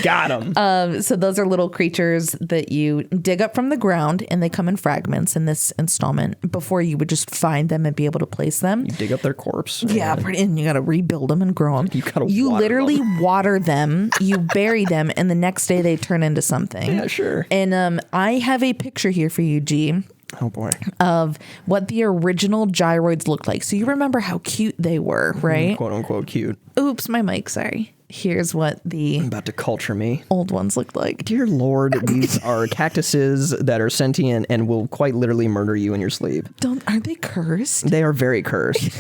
Got them. So those are little creatures that you dig up from the ground, and they come in fragments in this installment. Before, you would just find them and be able to place them. You dig up their corpse. Yeah, and you got to rebuild them and grow them. You water literally them. water them, you bury them, and the next day they turn into something. Yeah, sure. And I have a picture here for you, G, Oh boy. of what the original gyroids looked like. So you remember how cute they were, right? Quote unquote cute. Oops, my mic, sorry. Here's what the About to culture me. old ones looked like. Dear Lord, these are cactuses that are sentient and will quite literally murder you in your sleep. Aren't they cursed? They are very cursed.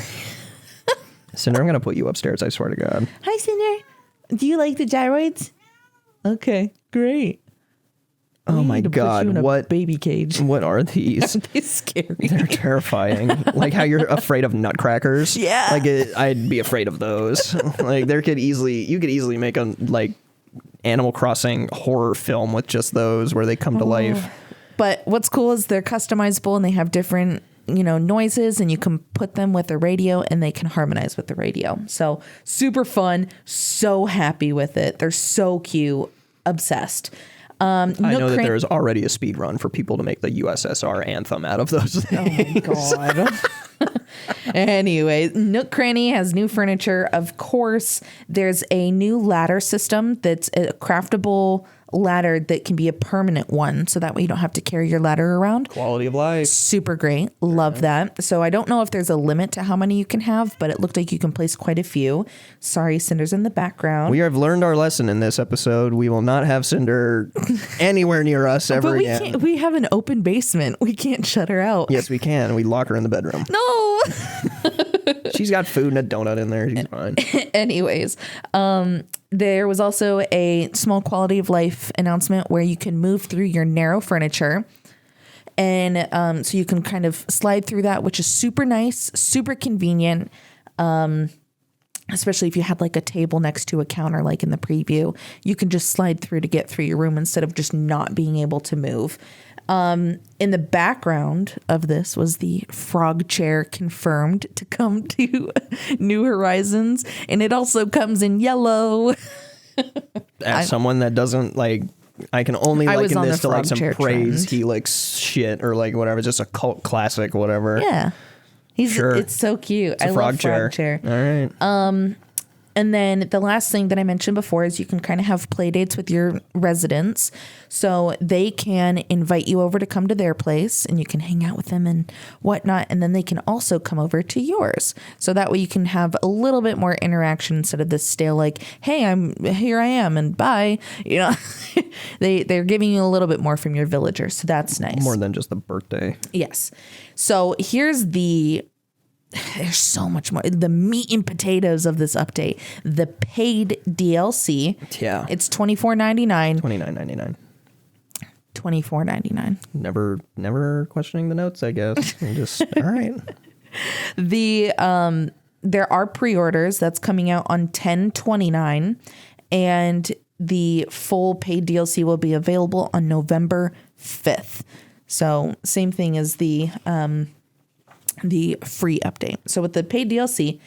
Cinder, I'm going to put you upstairs, I swear to God. Hi, Cinder. Do you like the gyroids? Okay, great. Oh We my need to put God, you in a what baby cage. what are these? It's scary. They're terrifying. Like how you're afraid of nutcrackers. Yeah. Like I'd be afraid of those. Like you could easily make a like Animal Crossing horror film with just those where they come to life. But what's cool is they're customizable and they have different, noises, and you can put them with the radio and they can harmonize with the radio. So super fun. So happy with it. They're so cute. Obsessed. I know that there is already a speed run for people to make the USSR anthem out of those things. Oh my God. Anyway, Nook Cranny has new furniture. Of course, there's a new ladder system that's a craftable ladder that can be a permanent one. So that way you don't have to carry your ladder around. Quality of life. Super great. Love that. So I don't know if there's a limit to how many you can have, but it looked like you can place quite a few. Sorry, Cinder's in the background. We have learned our lesson in this episode. We will not have Cinder anywhere near us ever but again. we have an open basement. We can't shut her out. Yes, we can. We lock her in the bedroom. No. She's got food and a donut in there. She's fine. Anyways, there was also a small quality of life announcement where you can move through your narrow furniture. And so you can kind of slide through that, which is super nice, super convenient. Especially if you had like a table next to a counter, like in the preview, you can just slide through to get through your room instead of just not being able to move. In the background of this was the frog chair confirmed to come to New Horizons. And it also comes in yellow. As someone that doesn't like, I can only I was liken on this the to like frog some chair praise trend. Helix shit or like whatever, just a cult classic, whatever. Yeah. Sure. It's so cute. It's a I frog love chair. frog chair. All right. And then the last thing that I mentioned before is you can kind of have play dates with your residents. So they can invite you over to come to their place and you can hang out with them and whatnot. And then they can also come over to yours. So that way you can have a little bit more interaction instead of this stale like, hey, here I am and bye. They're giving you a little bit more from your villagers. So that's nice. More than just the birthday. Yes. So there's so much more. The meat and potatoes of this update. The paid DLC. Yeah. It's $24.99. $29.99. $24.99. Never questioning the notes, I guess. Just all right. There are pre-orders that's coming out on 10/29, and the full paid DLC will be available on November 5th. So same thing as the free update. So with the paid DLC,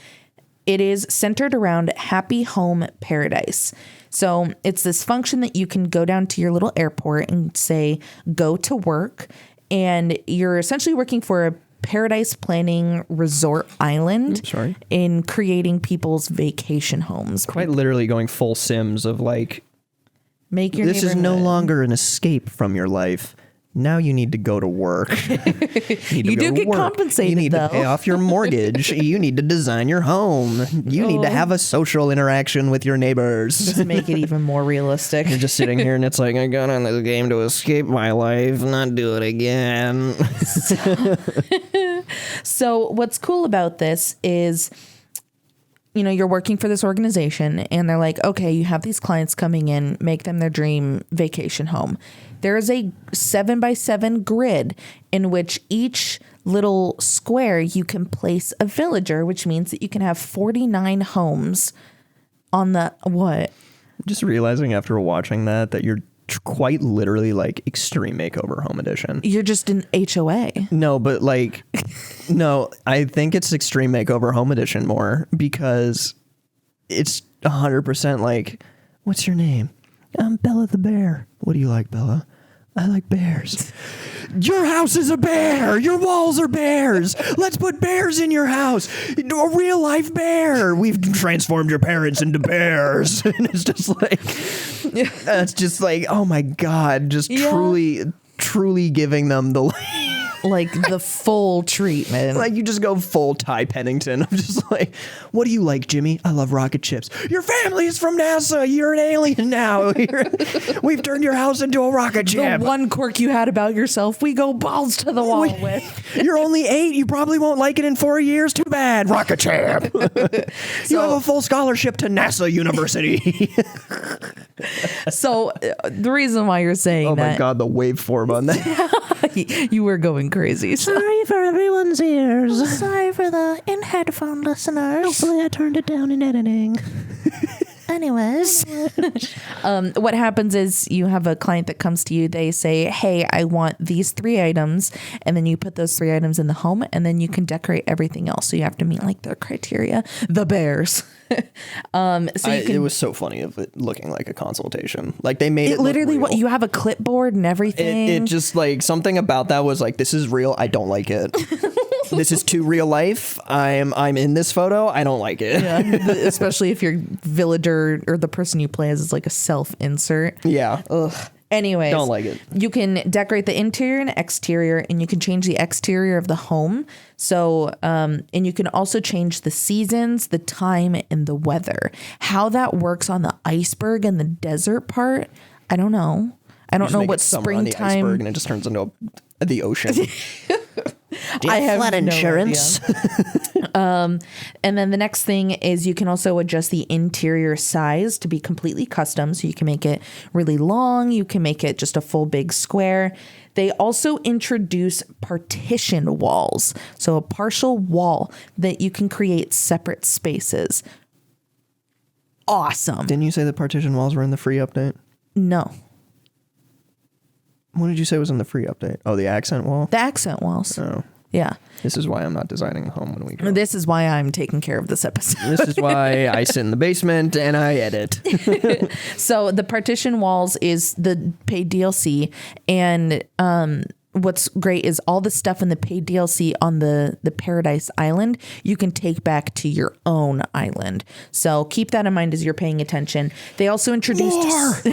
it is centered around Happy Home Paradise. So it's this function that you can go down to your little airport and say, go to work. And you're essentially working for a paradise planning resort island in creating people's vacation homes. Quite literally going full Sims of like, Make your this is no neighborhood. longer an escape from your life. Now you need to go to work. You do get compensated, You need though. to pay off your mortgage. You need to design your home. You need to have a social interaction with your neighbors. Just make it even more realistic. You're just sitting here and it's like, I got on this game to escape my life, not do it again. So what's cool about this is, you're working for this organization and they're like, okay, you have these clients coming in, make them their dream vacation home. There is a 7x7 grid in which each little square you can place a villager, which means that you can have 49 homes on the what? Just realizing after watching that you're quite literally like Extreme Makeover Home Edition. You're just an HOA. No, but like, no, I think it's Extreme Makeover Home Edition more because it's 100% like, what's your name? I'm Bella the Bear. What do you like, Bella? I like bears. Your house is a bear. Your walls are bears. Let's put bears in your house. A real life bear. We've transformed your parents into bears. And it's just like, that's just like, oh my God, just truly giving them the like the full treatment. Like you just go full Ty Pennington. I'm just like, what do you like, Jimmy? I love rocket ships. Your family is from NASA. You're an alien now. We've turned your house into a rocket ship. The one quirk you had about yourself, we go balls to the wall with. You're only 8. You probably won't like it in 4 years. Too bad. Rocket ship. You have a full scholarship to NASA University. So the reason why you're saying that. Oh my God, the waveform on that. You were going crazy. Sorry for everyone's ears. Sorry for the in-headphone listeners. Hopefully I turned it down in editing. Anyways, what happens is you have a client that comes to you. They say, hey, I want these 3 items. And then you put those 3 items in the home and then you can decorate everything else. So you have to meet like their criteria, the bears. It was so funny of it looking like a consultation. Like they made it literally look what real. you have a clipboard and everything. It just like something about that was like, this is real. I don't like it. This is too real life. I'm in this photo. I don't like it. Yeah, especially if your villager or the person you play as is like a self-insert. Yeah. Ugh. Anyways, Don't like it. You can decorate the interior and exterior, and you can change the exterior of the home. So, and you can also change the seasons, the time, and the weather. How that works on the iceberg and the desert part, I don't know. I don't know what summer on the springtime. iceberg and it just turns into the ocean. I have flood insurance. And then the next thing is you can also adjust the interior size to be completely custom. So you can make it really long. You can make it just a full big square. They also introduce partition walls. So a partial wall that you can create separate spaces. Awesome. Didn't you say the partition walls were in the free update? No. What did you say was in the free update? Oh, the accent wall? The accent walls. Oh. Yeah. This is why I'm not designing the home when we go. This is why I'm taking care of this episode. This is why I sit in the basement and I edit. So the partition walls is the paid DLC, and what's great is all the stuff in the paid DLC on the Paradise Island you can take back to your own island. So keep that in mind as you're paying attention. They also introduced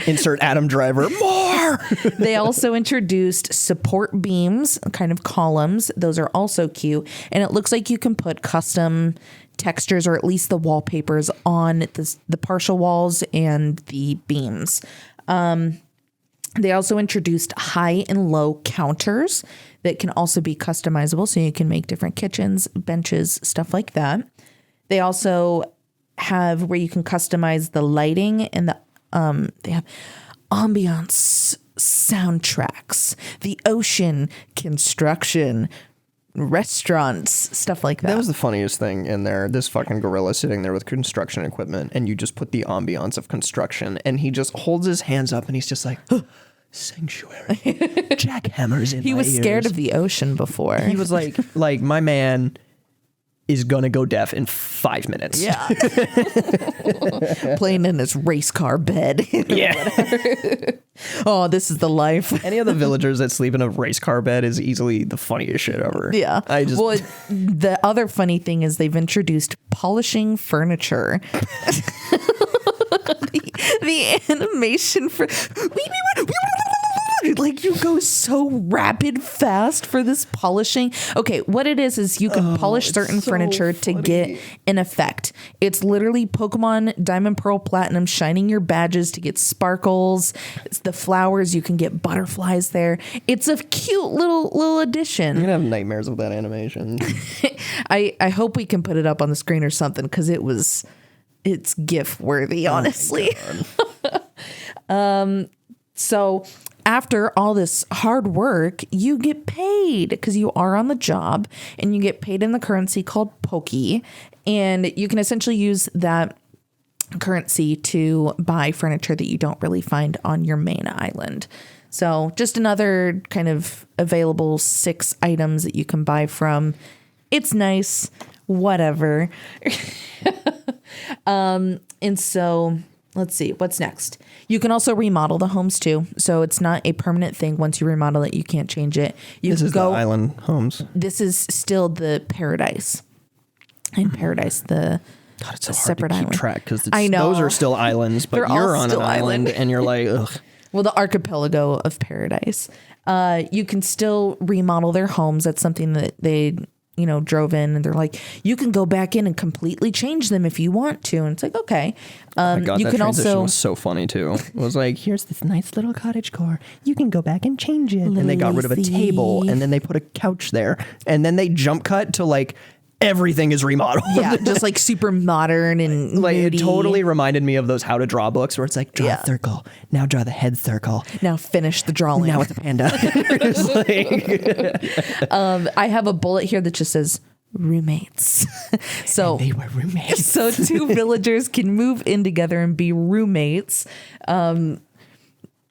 Insert Adam Driver. More. They also introduced support beams, kind of columns. Those are also cute, and it looks like you can put custom textures or at least the wallpapers on the partial walls and the beams. They also introduced high and low counters that can also be customizable. So you can make different kitchens, benches, stuff like that. They also have where you can customize the lighting and they have ambiance soundtracks, the ocean, construction, restaurants, stuff like that. That was the funniest thing in there. This fucking gorilla sitting there with construction equipment, and you just put the ambiance of construction, and he just holds his hands up, and he's just like, sanctuary, jackhammers in He my was scared ears. of the ocean before. He was like my man is gonna go deaf in 5 minutes. Yeah. Playing in his race car bed. Yeah. Oh, this is the life. Any of the villagers that sleep in a race car bed is easily the funniest shit ever. Yeah. Well, the other funny thing is they've introduced polishing furniture. The animation for like like you go so rapid fast for this polishing. Okay, what it is you can polish certain furniture to get an effect. It's literally Pokemon Diamond, Pearl, Platinum shining your badges to get sparkles. It's the flowers, you can get butterflies there. It's a cute little addition. You're gonna have nightmares with that animation. I hope we can put it up on the screen or something because it's GIF worthy, honestly. So after all this hard work, you get paid because you are on the job and you get paid in the currency called Poki. And you can essentially use that currency to buy furniture that you don't really find on your main island. So just another kind of available 6 items that you can buy from. It's nice, whatever. And so let's see, what's next? You can also remodel the homes too. So it's not a permanent thing. Once you remodel it, you can't change it. This is the island homes. This is still the paradise. In paradise, the God, it's so separate hard to keep island. track because I know. those are still islands, but They're all you're on an still island and you're like, ugh. Well, the archipelago of paradise. You can still remodel their homes. That's something that they drove in and they're like, you can go back in and completely change them if you want to. And it's like, okay. Oh my God, you that can transition also was so funny too. It was like, Here's this nice little cottage core. You can go back and change it. and they got rid of a Lazy. table and then they put a couch there and then they jump cut to like everything is remodeled. yeah, just like super modern and Like moody. it totally reminded me of those how to draw books where it's like draw Yeah. a circle, now draw the head circle, Now finish the drawing. now it's a panda. It's like, I have a bullet here that just says roommates. So they were roommates. so 2 villagers can move in together and be roommates.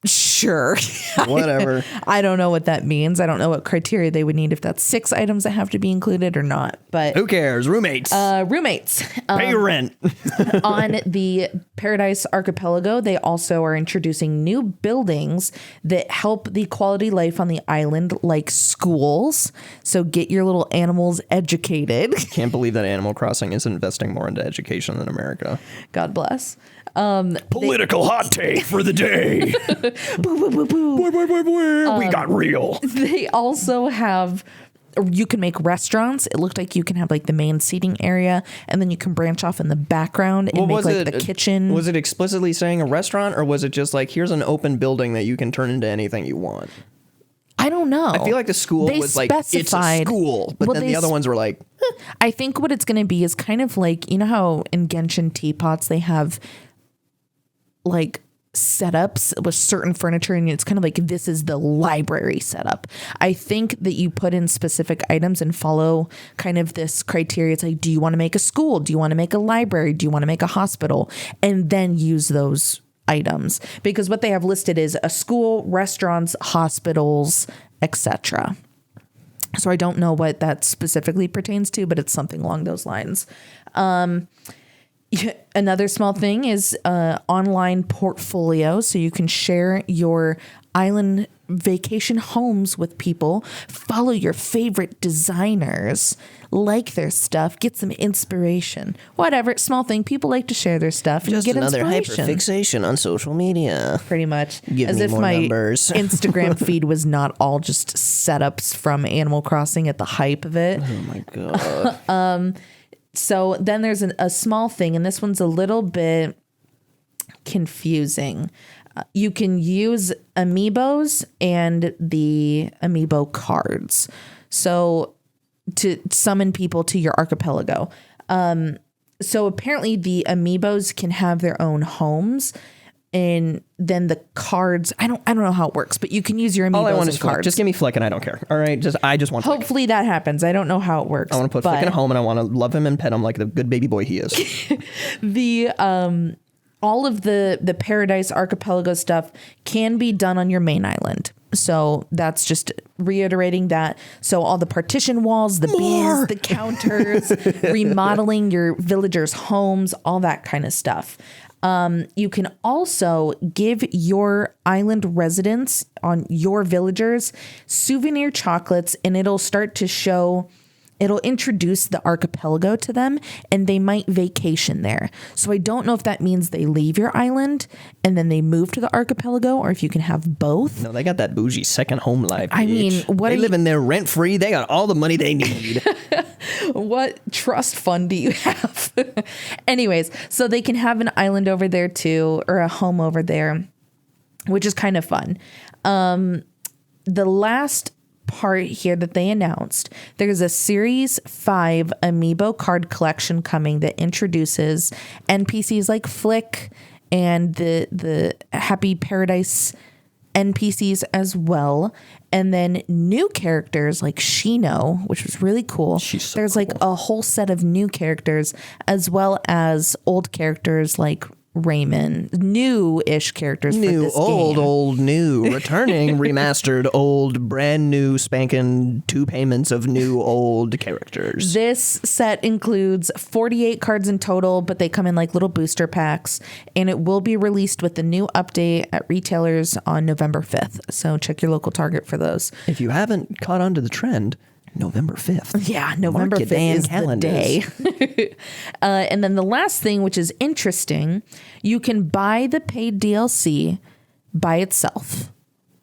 Sure. Whatever. I don't know what that means. I don't know what criteria they would need if that's 6 items that have to be included or not. But Who cares? Roommates. roommates. Pay your rent. On the Paradise Archipelago, they also are introducing new buildings that help the quality life on the island, like schools. So get your little animals educated. Can't believe that Animal Crossing is investing more into education than America. God bless. Political hot take for the day. We got real. They also have, you can make restaurants. It looked like you can have like the main seating area and then you can branch off in the background and make like the kitchen. Was it explicitly saying a restaurant or was it just like, here's an open building that you can turn into anything you want? I don't know. I feel like the school They was like, it's a specified- school. But Well, then they the other ones were like, I think what it's going to be is kind of like, you know how in Genshin teapots they have like setups with certain furniture and it's kind of like this is the library setup. I think that you put in specific items and follow kind of this criteria. It's like, do you want to make a school? Do you want to make a library? Do you want to make a hospital? And then use those items because what they have listed is a school, restaurants, hospitals, etc. So I don't know what that specifically pertains to, but it's something along those lines. Another small thing is online portfolio. So you can share your island vacation homes with people, follow your favorite designers, like their stuff, get some inspiration, whatever. Small thing. People like to share their stuff and Just get another inspiration. hyperfixation on social media. Pretty much. Give As me if more my numbers. Instagram feed was not all just setups from Animal Crossing at the hype of it. oh my God. So then there's a small thing, and this one's a little bit confusing. You can use amiibos and the amiibo cards. So to summon people to your archipelago. So apparently the amiibos can have their own homes. And then the cards, I don't know how it works, but you can use your amiibos All I want is and Flick. cards. Just give me Flick and I don't care. All right. I just want Flick. Hopefully that happens. I don't know how it works. I want to put Flick in a home and I want to love him and pet him like the good baby boy he is. The all of the Paradise Archipelago stuff can be done on your main island. So that's just reiterating that. So all the partition walls, the beams, the counters, remodeling your villagers' homes, all that kind of stuff. You can also give your island residents on your villagers souvenir chocolates, and it'll start to show it'll introduce the archipelago to them and they might vacation there. So I don't know if that means they leave your island and then they move to the archipelago, or if you can have both. No, they got that bougie second home life. I mean, what they are live you- in there rent free. They got all the money they need. What trust fund do you have? Anyways, so they can have an island over there too, or a home over there, which is kind of fun. The last part here that they announced, there's a Series 5 Amiibo card collection coming that introduces NPCs like Flick and the Happy Paradise NPCs as well. And then new characters like Shino, which was really cool. There's like a whole set of new characters, as well as old characters like Raymond, new-ish characters for this game. Old, new, returning, remastered, old, brand new, spanking 2 payments of new, old characters. This set includes 48 cards in total, but they come in like little booster packs, and it will be released with the new update at retailers on November 5th. So check your local Target for those. If you haven't caught on to the trend, November 5th. Yeah, November Mark your 5th is calendars. the day. And then the last thing, which is interesting, you can buy the paid DLC by itself,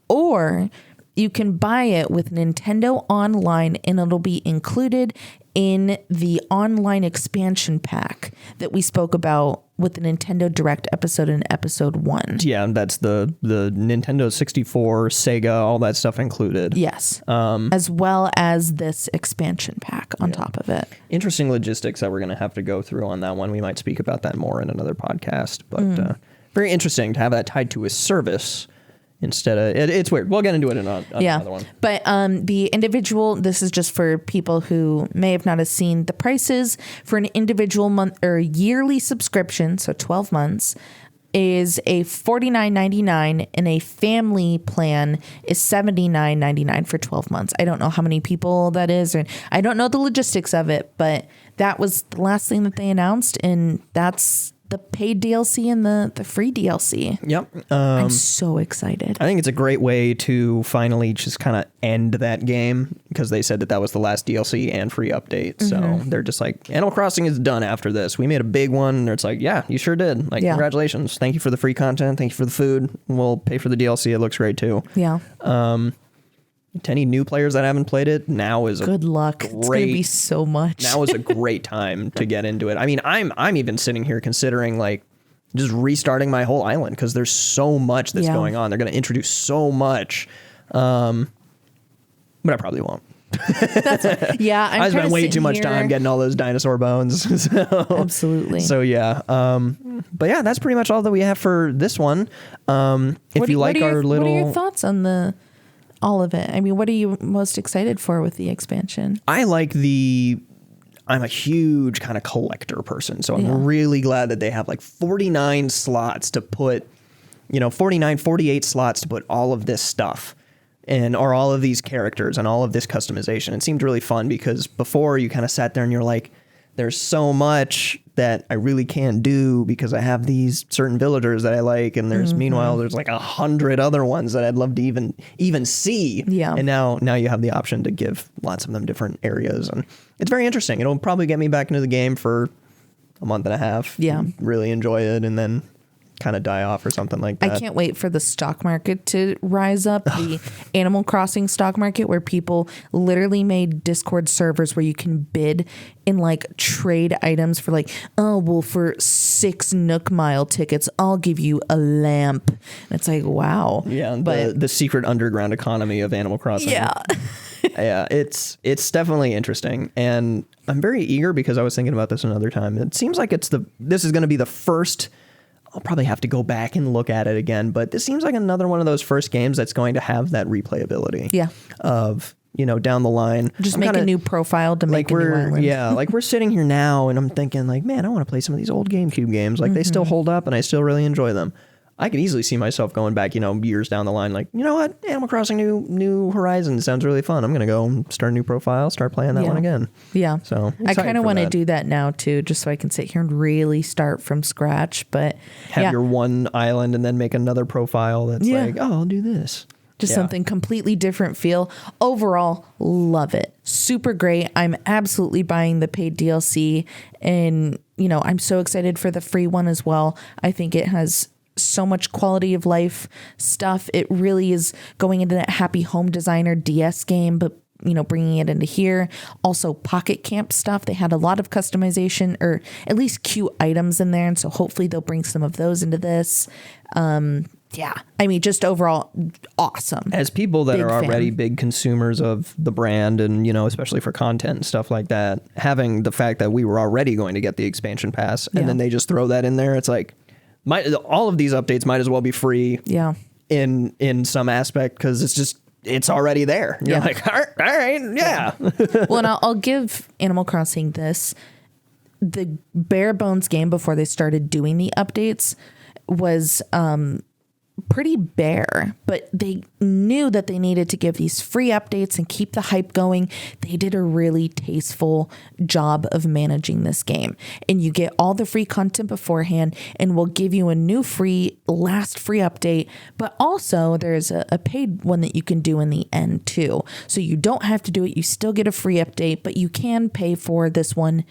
or you can buy it with Nintendo Online, and it'll be included in the online expansion pack that we spoke about with the Nintendo Direct episode in episode 1. Yeah, that's the Nintendo 64, Sega, all that stuff included. Yes. As well as this expansion pack on top of it. Interesting logistics that we're going to have to go through on that one. We might speak about that more in another podcast, but very interesting to have that tied to a service instead of it's weird. We'll get into it in another one. But the individual, this is just for people who may have not have seen the prices for an individual month or yearly subscription, so 12 months, is a $49.99, and a family plan is $79.99 for 12 months. I don't know how many people that is, and I don't know the logistics of it, but that was the last thing that they announced, and that's the paid DLC and the free DLC. Yep. I'm so excited. I think it's a great way to finally just kind of end that game, because they said that was the last DLC and free update. So they're just like, Animal Crossing is done after this. We made a big one. And it's like, yeah, you sure did. Like, congratulations. Thank you for the free content. Thank you for the food. We'll pay for the DLC. It looks great too. Yeah. To any new players that haven't played it, now is good luck. It's going to be so much. Now is a great time to get into it. I mean, I'm even sitting here considering like just restarting my whole island, because there's so much that's going on. They're going to introduce so much, but I probably won't. I spent way too much time getting all those dinosaur bones. Absolutely. So yeah, but yeah, that's pretty much all that we have for this one. If you like our little, what are your thoughts on all of it? I mean, what are you most excited for with the expansion? I'm a huge kind of collector person, so I'm really glad that they have like 49 slots to put, 48 slots to put all of this stuff or all of these characters and all of this customization. It seemed really fun, because before you kind of sat there and you're like, there's so much that I really can't do because I have these certain villagers that I like, and meanwhile there's like 100 other ones that I'd love to even see. Yeah. And now you have the option to give lots of them different areas, and it's very interesting. It'll probably get me back into the game for a month and a half. Yeah. Really enjoy it, and then kind of die off or something like that. I can't wait for the stock market to rise up, the Animal Crossing stock market, where people literally made Discord servers where you can bid and like trade items for like, oh, well, for 6 Nook Mile tickets, I'll give you a lamp. And it's like, wow. Yeah, but the secret underground economy of Animal Crossing. Yeah. Yeah, it's definitely interesting, and I'm very eager, because I was thinking about this another time. It seems like this is going to be the first. I'll probably have to go back and look at it again, but this seems like another one of those first games that's going to have that replayability. Yeah. Of, down the line. Just make a new profile to make a new island. Yeah, like we're sitting here now and I'm thinking like, man, I want to play some of these old GameCube games. Like they still hold up and I still really enjoy them. I could easily see myself going back, years down the line, like, you know what, Animal Crossing New Horizons sounds really fun. I'm going to go start a new profile, start playing that one again. Yeah. So I kind of want to do that now too, just so I can sit here and really start from scratch. But have your one island and then make another profile that's like, oh, I'll do this. Just something completely different feel. Overall, love it. Super great. I'm absolutely buying the paid DLC, and I'm so excited for the free one as well. I think it has so much quality of life stuff. It really is going into that Happy Home Designer DS game, but bringing it into here. Also Pocket Camp stuff. They had a lot of customization, or at least cute items in there. And so hopefully they'll bring some of those into this. Yeah. I mean, just overall awesome. As people that Big are already fan. big consumers of the brand and, especially for content and stuff like that, having the fact that we were already going to get the expansion pass and then they just throw that in there, it's like, all of these updates might as well be free in some aspect, because it's already there. You're like, all right, yeah. Well, and I'll give Animal Crossing this. The bare bones game before they started doing the updates was pretty bare, but they knew that they needed to give these free updates and keep the hype going. They did a really tasteful job of managing this game, and you get all the free content beforehand, and we'll give you a new last free update, but also there's a paid one that you can do in the end too. So you don't have to do it. You still get a free update, but you can pay for this one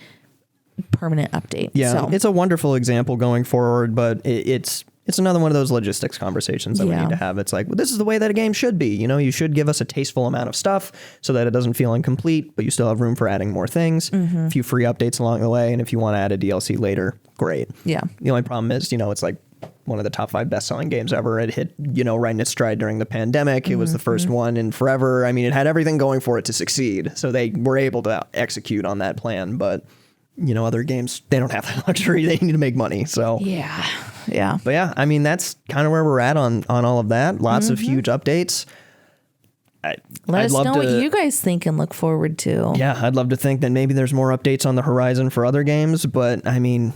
permanent update. Yeah, so it's a wonderful example going forward, but it's another one of those logistics conversations that we need to have. It's like, well, this is the way that a game should be. You should give us a tasteful amount of stuff so that it doesn't feel incomplete, but you still have room for adding more things. A few free updates along the way, and if you want to add a DLC later, great. Yeah. The only problem is, it's like one of the top 5 best-selling games ever. It hit, right in its stride during the pandemic. It was the first one in forever. I mean, it had everything going for it to succeed, so they were able to execute on that plan, but other games, they don't have that luxury. They need to make money. So yeah. But yeah, I mean, that's kind of where we're at on all of that. Lots of huge updates. Let us know what you guys think and look forward to. Yeah, I'd love to think that maybe there's more updates on the horizon for other games, but I mean,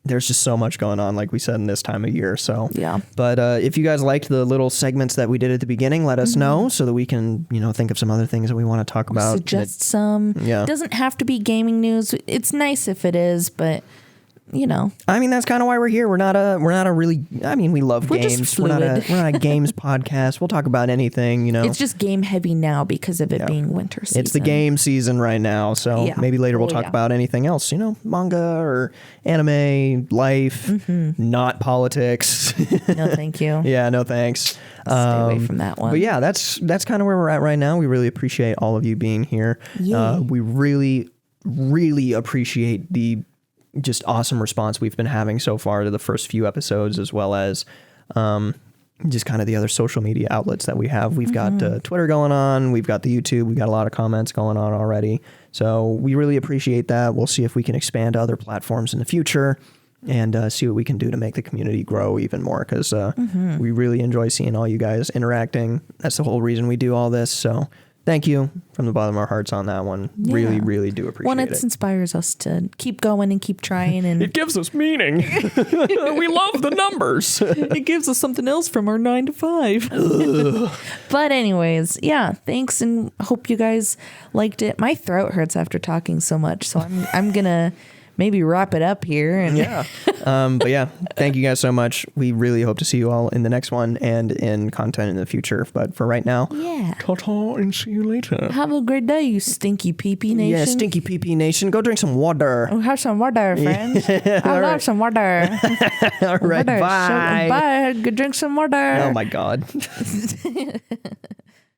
there's just so much going on, like we said, in this time of year. So yeah. But if you guys liked the little segments that we did at the beginning, let us know so that we can, think of some other things that we want to talk about. Suggest some. Yeah. It doesn't have to be gaming news. It's nice if it is, but I mean, that's kind of why we're here. We're not a really, I mean, we love games. Just we're not fluid. a games podcast. We'll talk about anything, It's just game heavy now because of it being winter season. It's the game season right now. So maybe later we'll talk about anything else, manga or anime, life, not politics. No, thank you. Yeah, no thanks. Stay away from that one. But yeah, that's kind of where we're at right now. We really appreciate all of you being here. Yeah. We really, really appreciate the just awesome response we've been having so far to the first few episodes, as well as just kind of the other social media outlets that we have. We've got Twitter going on. We've got the YouTube. We've got a lot of comments going on already. So we really appreciate that. We'll see if we can expand to other platforms in the future and see what we can do to make the community grow even more, because we really enjoy seeing all you guys interacting. That's the whole reason we do all this. So thank you from the bottom of our hearts on that one. Yeah. Really, really do appreciate One, it. it inspires us to keep going and keep trying. And It gives us meaning. We love the numbers. it gives us something else from our 9 to 5. But anyways, yeah, thanks, and hope you guys liked it. My throat hurts after talking so much, so I'm gonna maybe wrap it up here. And Yeah. But yeah, thank you guys so much. We really hope to see you all in the next one and in content in the future. But for right now, yeah. ta-ta and see you later. Have a great day, you stinky pee-pee nation. Yeah, stinky pee-pee nation. Go drink some water. Oh, have some water, friends. I love some water. All right, Water. bye. Bye. Go drink some water. Oh my God.